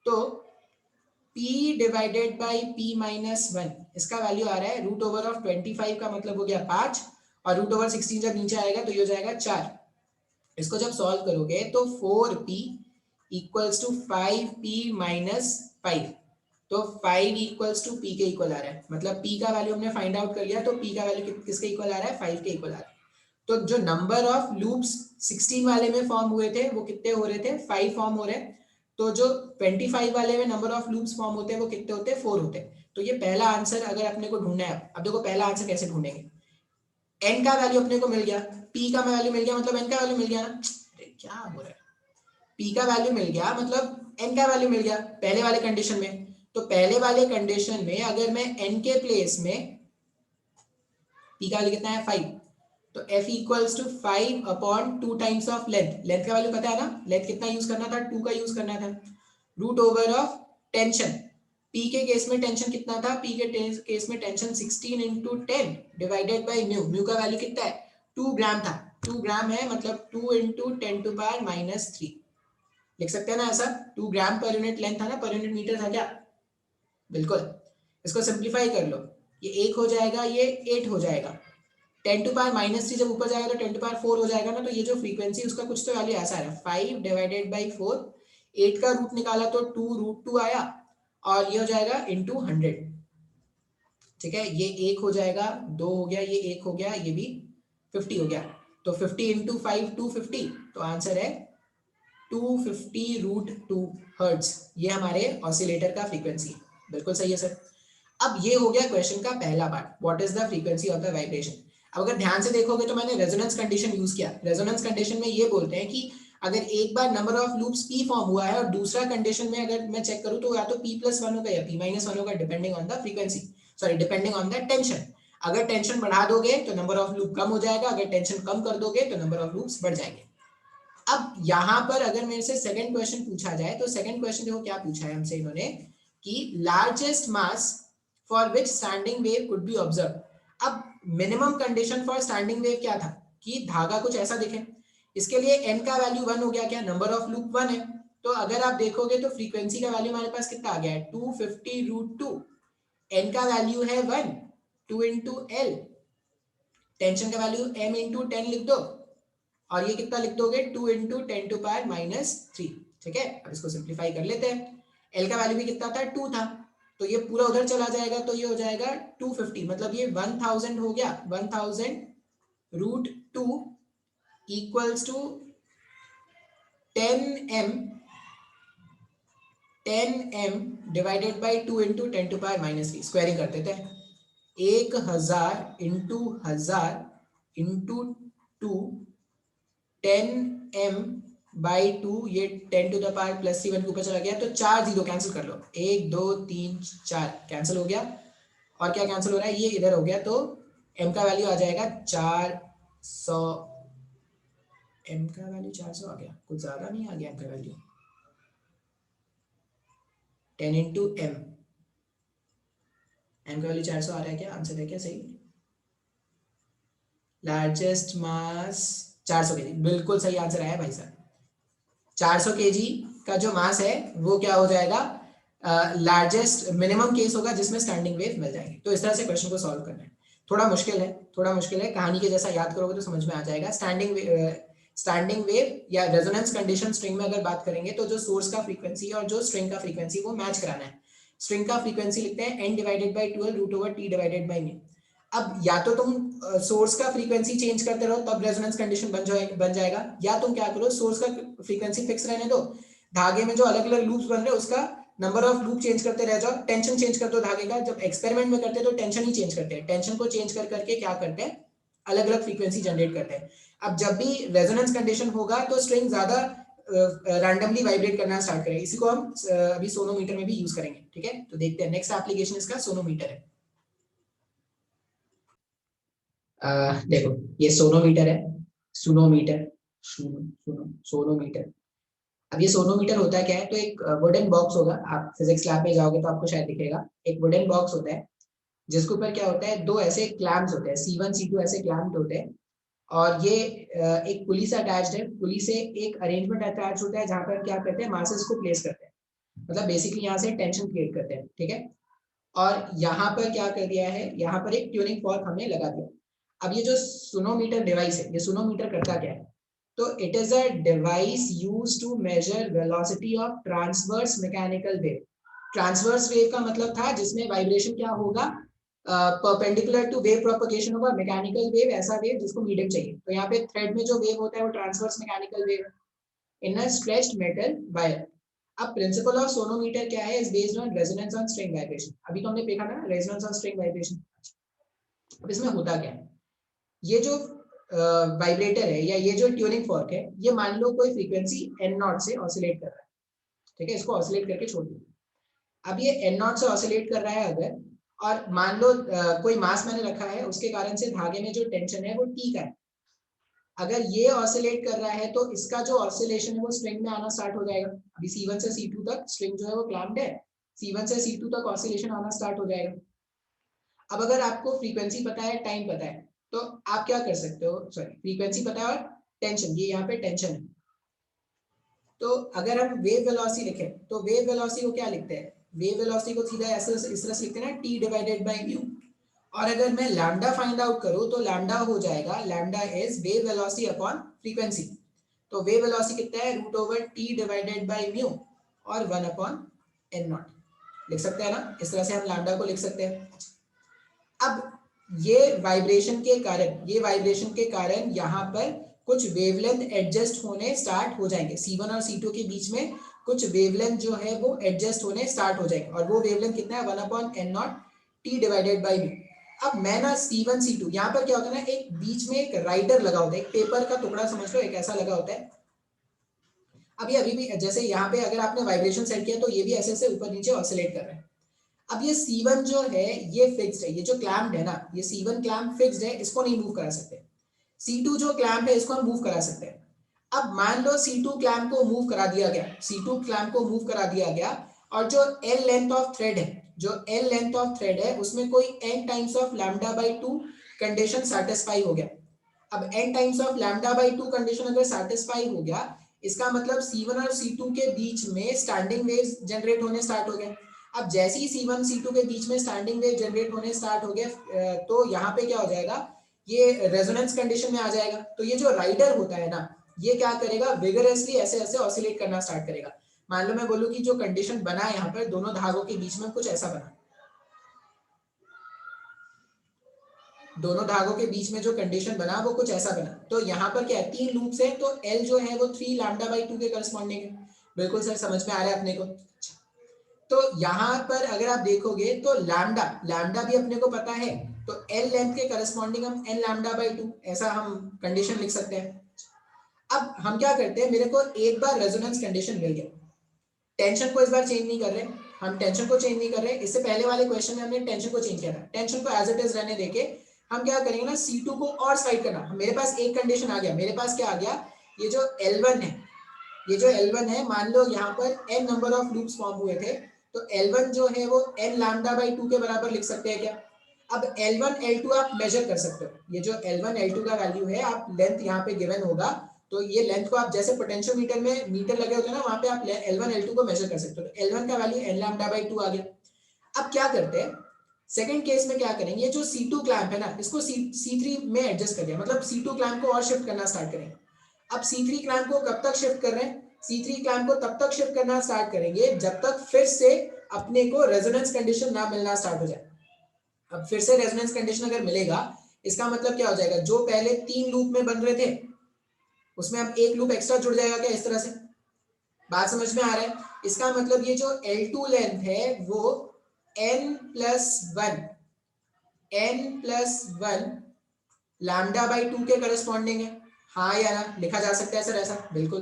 तो p divided by p minus 1 इसका वैल्यू आ रहा है रूट ओवर ऑफ 25 का मतलब हो गया 5 और रूट ओवर 16 जब नीचे आएगा तो ये हो जाएगा 4। इसको जब सॉल्व करोगे तो 4p equals to 5p minus 5, तो 5 इक्वल्स टू p के इक्वल आ रहा है, मतलब p का वैल्यू हमने फाइंड आउट कर लिया, तो p का वैल्यू किसके इक्वल आ रहा है, 5 के इक्वल आ रहा है। तो जो नंबर ऑफ लूप्स 16 वाले में फॉर्म हुए थे वो कितने हो रहे थे, 5 फॉर्म हो रहे हैं। तो जो 25 वाले में नंबर ऑफ लूप्स फॉर्म होते हैं वो कितने होते हैं, 4 होते हैं। तो ये पहला आंसर अगर अपने को ढूंढना है, अब देखो पहला आंसर कैसे ढूंढेंगे, n का वैल्यू अपने को मिल गया, p का वैल्यू मिल गया, मतलब n का वैल्यू मिल गया ना, क्या हो रहा है, p का वैल्यू मिल गया मतलब n का वैल्यू मिल गया पहले वाले कंडीशन में। तो पहले वाले कंडीशन में अगर मैं n के प्लेस में p का वैल्यू कितना है 5, तो f equals to 5 upon 2 times of length, length का वैल्यू पता है ना, लेंथ कितना यूज करना था, 2 का यूज करना था, root over of tension, p के केस में टेंशन कितना था, p के केस में tension 16 into 10 divided by mu, mu का वैल्यू कितना है 2 ग्राम था, 2 ग्राम है मतलब 2 इंटू 10 टू पावर माइनस 3 लिख सकते हैं ना ऐसा, 2 ग्राम पर यूनिट लेंथ था ना, पर यूनिट मीटर था क्या, बिल्कुल। इसको सिंप्लीफाई कर लो, ये 1 हो जाएगा, ये 8 हो जाएगा, 10 टू पावर माइनस 3 जब ऊपर जाएगा तो 10 टू पावर 4 हो जाएगा ना, तो ये जो फ्रीक्वेंसी उसका कुछ तो वैल्यू ऐसा है 5 डिवाइडेड बाई 4, 8 का रूट निकाला तो 2 रूट 2 आया और ये हो जाएगा इंटू 100, ठीक है, ये 1 हो जाएगा, 2 हो गया, ये 1 हो गया, ये भी 50 हो गया, तो 50 इंटू 5 250, तो आंसर है 250 रूट 2 हर्ट्ज, ये हमारे ऑसिलेटर का फ्रीक्वेंसी है, बिल्कुल सही है सर। अब ये हो गया क्वेश्चन का पहला part, what is the frequency of the vibration. अब अगर ध्यान से देखोगे तो मैंने रेजोनेंस कंडीशन यूज किया, रेजोनेंस कंडीशन में ये बोलते हैं कि अगर एक बार number of loops p form हुआ है और दूसरा कंडीशन में अगर मैं चेक करूं तो या तो p + 1 होगा या p - 1 होगा, depending on the frequency, sorry depending on the tension. अगर टेंशन बढ़ा दोगे तो नंबर ऑफ लूप कम हो जाएगा, अगर टेंशन कम कर दोगे तो नंबर ऑफ लूप्स बढ़ जाएंगे। अब यहाँ पर अगर मेरे से सेकंड क्वेश्चन पूछा जाए तो सेकंड क्वेश्चन देखो क्या पूछा है हमसे इन्होंने कि largest mass for which standing wave could be observe. अब minimum condition for standing wave क्या था कि धागा कुछ ऐसा दिखे, इसके लिए n का वैल्यू 1 हो गया, क्या नंबर ऑफ लूप 1 है, तो अगर आप देखोगे तो फ्रीक्वेंसी का वैल्यू हमारे पास कितना आ गया है 250 रूट 2, n का वैल्यू है 1, 2 इंटू l, टेंशन का वैल्यू m इंटू 10 लिख दो और ये कितना लिख दोगे 2 इंटू 10 टू पावर माइनस 3, ठीक है। अब इसको सिंप्लीफाई कर लेते हैं, L का वैल्यू भी कितना था 2 था, तो ये पूरा उधर चला जाएगा तो ये हो जाएगा 250, मतलब ये 1000 हो गया, 1000 root 2 equals to 10m divided by 2 into 10 to power minus 3, squaring कर देते हैं, 1000 इंटू 1000 इंटू 2 10m बाई 2, ये 10 टू द पावर प्लस 7 के ऊपर चला गया तो 4 जीरो कैंसिल कर लो, 1 2 3 4 कैंसिल हो गया, और क्या कैंसिल हो रहा है, ये इधर हो गया, तो m का वैल्यू आ जाएगा 400, m का वैल्यू 400 आ गया, कुछ ज्यादा नहीं आ गया m का वैल्यू, 10 इंटू m का वैल्यू 400 आ रहा है, क्या आंसर है क्या सही, लार्जेस्ट मास 400 kg, बिल्कुल सही आंसर आया भाई साहब, 400 kg का जो मास है वो क्या हो जाएगा, लार्जेस्ट मिनिमम केस होगा जिसमें स्टैंडिंग वेव मिल जाएगी। तो इस तरह से क्वेश्चन को सॉल्व करना है, थोड़ा मुश्किल है, थोड़ा मुश्किल है, कहानी के जैसा याद करोगे तो समझ में आ जाएगा। स्टैंडिंग वेव या रेजोनेंस कंडीशन स्ट्रिंग में अगर बात करेंगे तो जो सोर्स का फ्रीक्वेंसी और जो स्ट्रिंग का फ्रीक्वेंसी वो मैच कराना है। स्ट्रिंग का फ्रीक्वेंसी लिखते हैं n divided by 12 root over t divided by mu. अब या तो तुम सोर्स का फ्रीक्वेंसी चेंज करते रहो तब रेजोनेंस कंडीशन बन जाएगा, या तुम क्या करो सोर्स का फ्रीक्वेंसी फिक्स रहने दो, धागे में जो अलग अलग लूप्स बन रहे हैं उसका नंबर ऑफ लूप चेंज करते रह जाओ, टेंशन चेंज कर दो धागे का, जब एक्सपेरिमेंट में करते हैं तो टेंशन ही चेंज करते हैं, टेंशन को चेंज कर करके क्या करते हैं अलग अलग फ्रीक्वेंसी जनरेट करते हैं। अब जब भी रेजोनेंस कंडीशन होगा तो स्ट्रिंग ज्यादा रैंडमली वाइब्रेट करना स्टार्ट करेगा, इसी को हम अभी सोनोमीटर में भी यूज करेंगे, ठीक है। तो देखते हैं नेक्स्ट एप्लीकेशन इसका सोनोमीटर है। देखो ये सोनोमीटर है, सुनोमीटर, सोनोमीटर। अब ये सोनोमीटर होता है क्या है, तो एक वुडन बॉक्स होगा, आप फिजिक्स लैब में जाओगे तो आपको शायद दिखेगा, एक वुडन बॉक्स होता है जिसके ऊपर क्या होता है, दो ऐसे क्लैम्प्स होते हैं, C1 C2 ऐसे क्लैम्प होते हैं, और ये एक पुली से अटैच्ड है, पुली से एक अरेंजमेंट अटैच होता है जहां पर क्या करते हैं, मासेस को प्लेस करते हैं, मतलब बेसिकली यहाँ से टेंशन क्रिएट करते हैं, ठीक है। और यहाँ पर क्या कर दिया है, यहाँ पर एक ट्यूनिंग फॉर्क हमने लगा दिया। अब ये जो सोनोमीटर डिवाइस है, ये सोनोमीटर करता क्या है, तो it is a device used to measure velocity of transverse mechanical wave. Transverse wave का मतलब था जिसमें वाइब्रेशन क्या होगा, परपेंडिकुलर टू वेव प्रोपगेशन होगा, मैकेनिकल वेव ऐसा वेव जिसको मीडियम चाहिए, तो यहाँ पे थ्रेड में जो वेव होता है वो transverse mechanical wave in a stretched metal wire. अब प्रिंसिपल ऑफ सोनोमीटर क्या है, is based on resonance on string vibration, अभी तो हमने देखा ना रेजोनेंस ऑन स्ट्रिंग वाइब्रेशन। अब इसमें होता क्या है, ये जो वाइब्रेटर है या ये जो ट्यूनिंग फॉर्क है, ये मान लो कोई फ्रीक्वेंसी एन नॉट से ऑसिलेट कर रहा है, ठीक है, इसको ऑसिलेट करके छोड़ दो। अब ये एन नॉट से ऑसिलेट कर रहा है अगर, और मान लो कोई मास मैंने रखा है, उसके कारण से धागे में जो टेंशन है वो टी का है, अगर ये ऑसिलेट कर रहा है तो इसका जो ऑसिलेशन है वो स्ट्रिंग में आना स्टार्ट हो जाएगा। अभी C1 से C2 तक स्ट्रिंग जो है वो क्लैम्प्ड है, C1 से C2 तक ऑसिलेशन आना स्टार्ट हो जाएगा। अब अगर आपको फ्रीक्वेंसी पता है, टाइम पता है, तो आप क्या कर सकते हो, सॉरी फ्रीक्वेंसी पता है और टेंशन, ये यहाँ पे टेंशन है, तो अगर हम वेव वेलोसिटी लिखें तो वेव वेलोसिटी को क्या लिखते हैं, वेव वेलोसिटी को सीधा ऐसे इस तरह से लिखते हैं ना, t डिवाइडेड बाय म्यू। और अगर मैं लैम्डा फाइंड आउट करूं तो लैम्डा हो जाएगा, lambda is wave velocity upon frequency, तो वेव वेलोसिटी कितना है, root over t divided by mu और 1 अपॉन n नॉट, लिख सकते हैं ना, इस तरह से हम लैम्डा को लिख सकते हैं। अब ये वाइब्रेशन के कारण, ये वाइब्रेशन के कारण यहाँ पर कुछ वेवलेंथ एडजस्ट होने स्टार्ट हो जाएंगे, C1 और C2 के बीच में कुछ वेवलेंथ जो है वो एडजस्ट होने स्टार्ट हो जाएंगे, और वो वेवलेंथ कितना है, 1 upon n not t divided by mu. अब मैं ना C1 C2 यहाँ पर क्या होता है ना, एक बीच में एक राइडर लगा होता है, एक पेपर का टुकड़ा समझ लो, एक ऐसा लगा होता है। अभी भी जैसे यहाँ पे अगर आपने वाइब्रेशन सेट किया तो ये भी ऐसे ऐसे ऊपर नीचे ऑसिलेट कर रहा है। अब ये C1 जो है ये फिक्स्ड है, ये जो क्लैम्प्ड है ना, ये C1 क्लैम्प फिक्स्ड है, इसको नहीं मूव करा सकते। C2 जो क्लैम्प है इसको हम मूव करा सकते हैं। अब मान लो C2 क्लैम्प को मूव करा दिया गया, C2 क्लैम्प को मूव करा दिया गया, और जो L लेंथ ऑफ थ्रेड है, जो L लेंथ ऑफ थ्रेड है उसमें कोई n times of lambda by 2 condition satisfy हो गया। अब n times of lambda by 2 condition अगर सैटिस्फाई हो गया, इसका मतलब C1 और C2 के बीच में स्टैंडिंग वेव्स जनरेट होने स्टार्ट हो गए। अब जैसे ही C1 C2 के बीच में स्टैंडिंग वेव जनरेट होने स्टार्ट हो गए, तो यहाँ पे क्या हो जाएगा, ये रेजोनेंस कंडीशन में आ जाएगा। तो ये जो राइडर होता है ना, ये क्या करेगा, विगरसली ऐसे ऐसे ऑसिलेट करना स्टार्ट करेगा। मान लो मैं बोलूं कि जो कंडीशन बना है यहाँ पर दोनों धागों के बीच में कुछ ऐसा बना, दोनों धागों के बीच में जो कंडीशन बना वो कुछ ऐसा बना, तो यहाँ पर क्या है, 3 लूप्स है, तो L जो है वो 3 लैम्डा बाई 2 के करस्पॉन्डिंग है। बिल्कुल सर, समझ में आ रहा है अपने को। तो यहाँ पर अगर आप देखोगे तो लैम्डा, लैम्डा भी अपने को पता है, तो L लेंथ के करस्पॉन्डिंग हम n लैम्डा बाई 2 ऐसा हम कंडीशन लिख सकते हैं। अब हम क्या करते हैं, मेरे को एक बार रेजोनेंस कंडीशन मिल गया, टेंशन को इस बार चेंज नहीं कर रहे, हम टेंशन को चेंज नहीं कर रहे, इससे पहले वाले क्वेश्चन में हमने टेंशन को चेंज किया था, टेंशन को एज इट इज रहने देके हम क्या करेंगे ना, C2 को और स्लाइड करना। मेरे पास एक कंडीशन आ गया, मेरे पास क्या आ गया, ये जो L1 है, ये जो L1 है, मान लो यहाँ पर n number of loops form हुए थे, तो L1 जो है वो n लैम्डा बाई 2 के बराबर लिख सकते हैं क्या। अब L1 L2 आप मेजर कर सकते हो, ये जो L1 L2 का वैल्यू है, आप लेंथ यहाँ पे गिवन होगा, तो ये लेंथ को आप जैसे पोटेंशियोमीटर में मीटर लगे होते हैं ना, वहां पे आप L1 L2 को मेजर कर सकते हो। तो L1 का वैल्यू n लैम्डा बाई 2 आ गया। अब क्या करते हैं, सेकंड केस में क्या करेंगे, जो C2 क्लैंप है ना, इसको C3 में एडजस्ट कर दिया, मतलब C2 क्लैंप को और शिफ्ट करना स्टार्ट करेंगे। अब C3 क्लैंप को कब तक शिफ्ट कर रहे हैं, C3 क्लैंप को तब तक शिफ्ट करना स्टार्ट करेंगे जब तक फिर से अपने को रेजोनेंस कंडीशन ना मिलना स्टार्ट हो जाए। अब फिर से रेजोनेंस कंडीशन अगर मिलेगा, इसका मतलब क्या हो जाएगा, जो पहले 3 लूप में बन रहे थे उसमें अब एक लूप एक्स्ट्रा जुड़ जाएगा क्या, इस तरह से। बात समझ में आ रहा है। इसका मतलब ये जो L2 लेंथ है वो n+1 लैम्डा बाई 2 के करस्पॉन्डिंग है। हाँ या ना, लिखा जा सकता है सर ऐसा, बिल्कुल।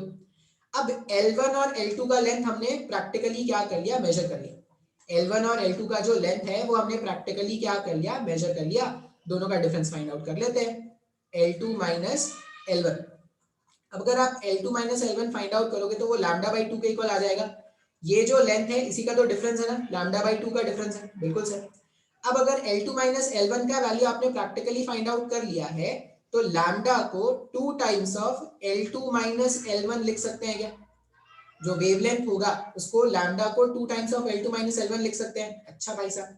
अब L1 और L2 का लेंथ हमने प्रैक्टिकली क्या कर लिया, मेजर कर लिया। L1 और L2 का जो लेंथ है वो हमने प्रैक्टिकली क्या कर लिया, मेजर कर लिया। दोनों का डिफरेंस फाइंड आउट कर लेते हैं L2 माइनस L1। अब अगर आप L2 minus L1 find out करोगे तो वो लैम्डा बाई 2 के इक्वल आ जाएगा। ये जो लेंथ है इसी का तो डिफरेंस है ना, लैम्डा बाई 2 का डिफरेंस है, बिल्कुल सर। अब अगर L2 माइनस L1 का वैल्यू आपने प्रैक्टिकली फाइंड आउट कर लिया है तो लैम्डा को 2 times of L2 minus L1 लिख सकते हैं क्या? जो वेवलेंथ होगा उसको लैम्डा को 2 times of L2 minus L1 लिख सकते हैं। अच्छा भाई साहब,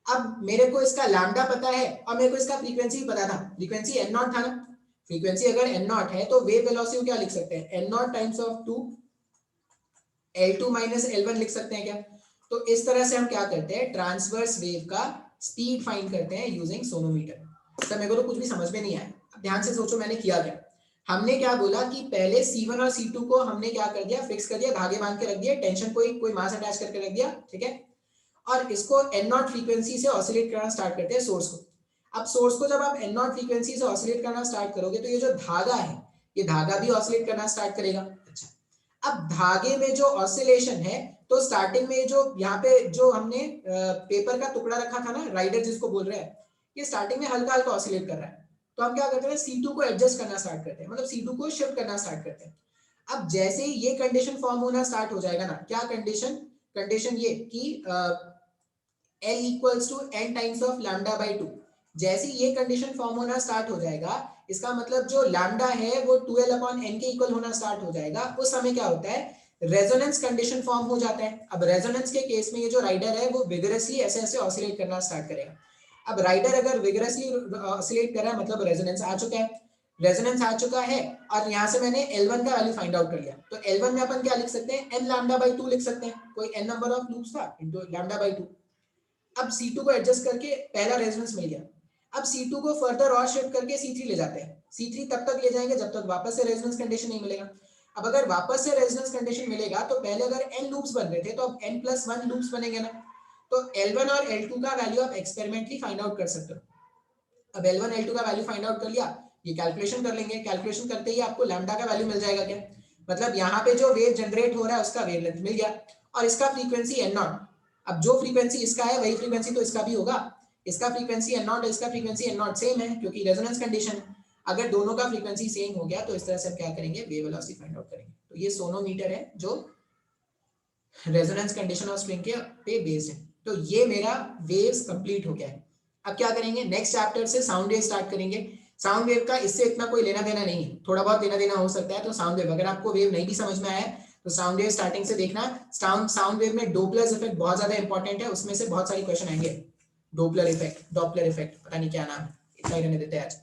अब मेरे को इसका लैम्डा पता है और मेरे को इसका फ्रीक्वेंसी भी पता था, फ्रीक्वेंसी n नॉट था ना। फ्रीक्वेंसी अगर n नॉट है तो वेव वेलोसिटी क्या लिख सकते हैं, n not times of 2 L2 minus L1 लिख सकते हैं क्या? तो इस तरह से हम क्या करते हैं, ट्रांसवर्स वेव का स्पीड फाइंड करते हैं यूजिंग सोनोमीटर। सर मेरे को तो कुछ भी समझ में नहीं आया, अब ध्यान से सोचो मैंने किया क्या। हमने क्या बोला कि पहले C1 और C2 को हमने क्या कर दिया, फिक्स कर दिया, धागे बांध के रख दिया, टेंशन कोई मास अटैच करके रख दिया, ठीक है। और इसको n नॉट फ्रीक्वेंसी से ऑसिलेट करना स्टार्ट करते हैं सोर्स को। अब सोर्स को जब आप n नॉट फ्रीक्वेंसी से ऑसिलेट करना स्टार्ट करोगे तो ये जो धागा है ये धागा भी ऑसिलेट करना स्टार्ट करेगा। अच्छा, अब धागे में जो ऑसिलेशन है तो स्टार्टिंग में जो यहाँ पे जो हमने पेपर का टुकड़ा रखा था ना, राइडर जिसको बोल रहे हैं, ये स्टार्टिंग में हल्का हल्का ऑसिलेट कर रहा है। तो हम क्या करते हैं, C2 को एडजस्ट करना स्टार्ट करते हैं, मतलब C2 को शिफ्ट करना स्टार्ट करते हैं। अब जैसे ही ये कंडीशन फॉर्म होना स्टार्ट हो जाएगा ना, क्या कंडीशन, कंडीशन ये कि L equals to n times of lambda by 2, जैसे ये कंडीशन फॉर्म होना स्टार्ट हो जाएगा, इसका मतलब जो लैम्डा है वो 2L अपॉन n के इक्वल होना स्टार्ट हो जाएगा। उस समय क्या होता है, रेजोनेंस कंडीशन फॉर्म हो जाता है। अब रेजोनेंस के केस में ये जो राइडर है वो विगरसली ऐसे ऐसे ऑसिलेट करना स्टार्ट करेगा। अब राइडर अगर विगरसली ऑसिलेट कर रहा है मतलब रेजोनेंस आ चुका है, रेजोनेंस आ चुका है और यहाँ से मैंने L1 का वैल्यू फाइंड आउट कर लिया। तो L1 में अपन क्या लिख सकते हैं, n लैम्डा बाई 2 लिख सकते हैं, कोई n नंबर ऑफ लूप्स था इनटू लैम्डा बाई 2। अब C2 को एडजस्ट करके पहला रेजोनेंस मिल गया। अब C2 को फर्दर और शिफ्ट करके C3 ले जाते हैं। C3 तब तक ले जाएंगे जब तक वापस से रेजोनेंस कंडीशन नहीं मिलेगा। अब अगर वापस से रेजोनेंस कंडीशन मिलेगा तो पहले अगर n लूप्स बन रहे थे तो अब n+1 लूप्स बनेंगे ना। तो L1 और L2 का वैल्यू आप एक्सपेरिमेंटली फाइंड आउट कर सकते हो। अब L1 L2 का वैल्यू फाइंड आउट कर लिया, ये कैलकुलेशन कर लेंगे, कैलकुलेशन करते ही आपको लैम्डा का वैल्यू मिल जाएगा क्या, मतलब यहाँ पे जो वेव जनरेट हो रहा है उसका वेवलेंथ मिल गया और इसका फ्रीक्वेंसी n नॉट। अब जो फ्रीक्वेंसी इसका है वही फ्रीक्वेंसी तो इसका भी होगा, इसका फ्रीक्वेंसी n नॉट, इसका फ्रीक्वेंसी n नॉट सेम है क्योंकि रेजोनेंस कंडीशन है। अगर दोनों का फ्रीक्वेंसी सेम हो गया तो इस तरह से हम क्या करेंगे, वेव वेलोसिटी फाइंड आउट करेंगे। तो ये सोनोमीटर है जो रेजोनेंस कंडीशन ऑफ स्ट्रिंग के पे बेस्ड है। तो ये मेरा वेव्स कंप्लीट हो गया है। अब क्या करेंगे, नेक्स्ट चैप्टर से साउंड वेव स्टार्ट करेंगे। साउंड वेव का इससे इतना कोई लेना देना नहीं है, थोड़ा बहुत लेना देना हो सकता है। तो साउंड वेव अगर आपको वेव नहीं भी समझ में आया तो साउंड वेव स्टार्टिंग से देखना। साउंड वेव में डोपलर इफेक्ट बहुत ज्यादा इंपॉर्टेंट है, उसमें से बहुत सारे क्वेश्चन आएंगे। डोपलर इफेक्ट, डॉपलर इफेक्ट, पता नहीं क्या नाम है, इतना ही रहने देते हैं आज।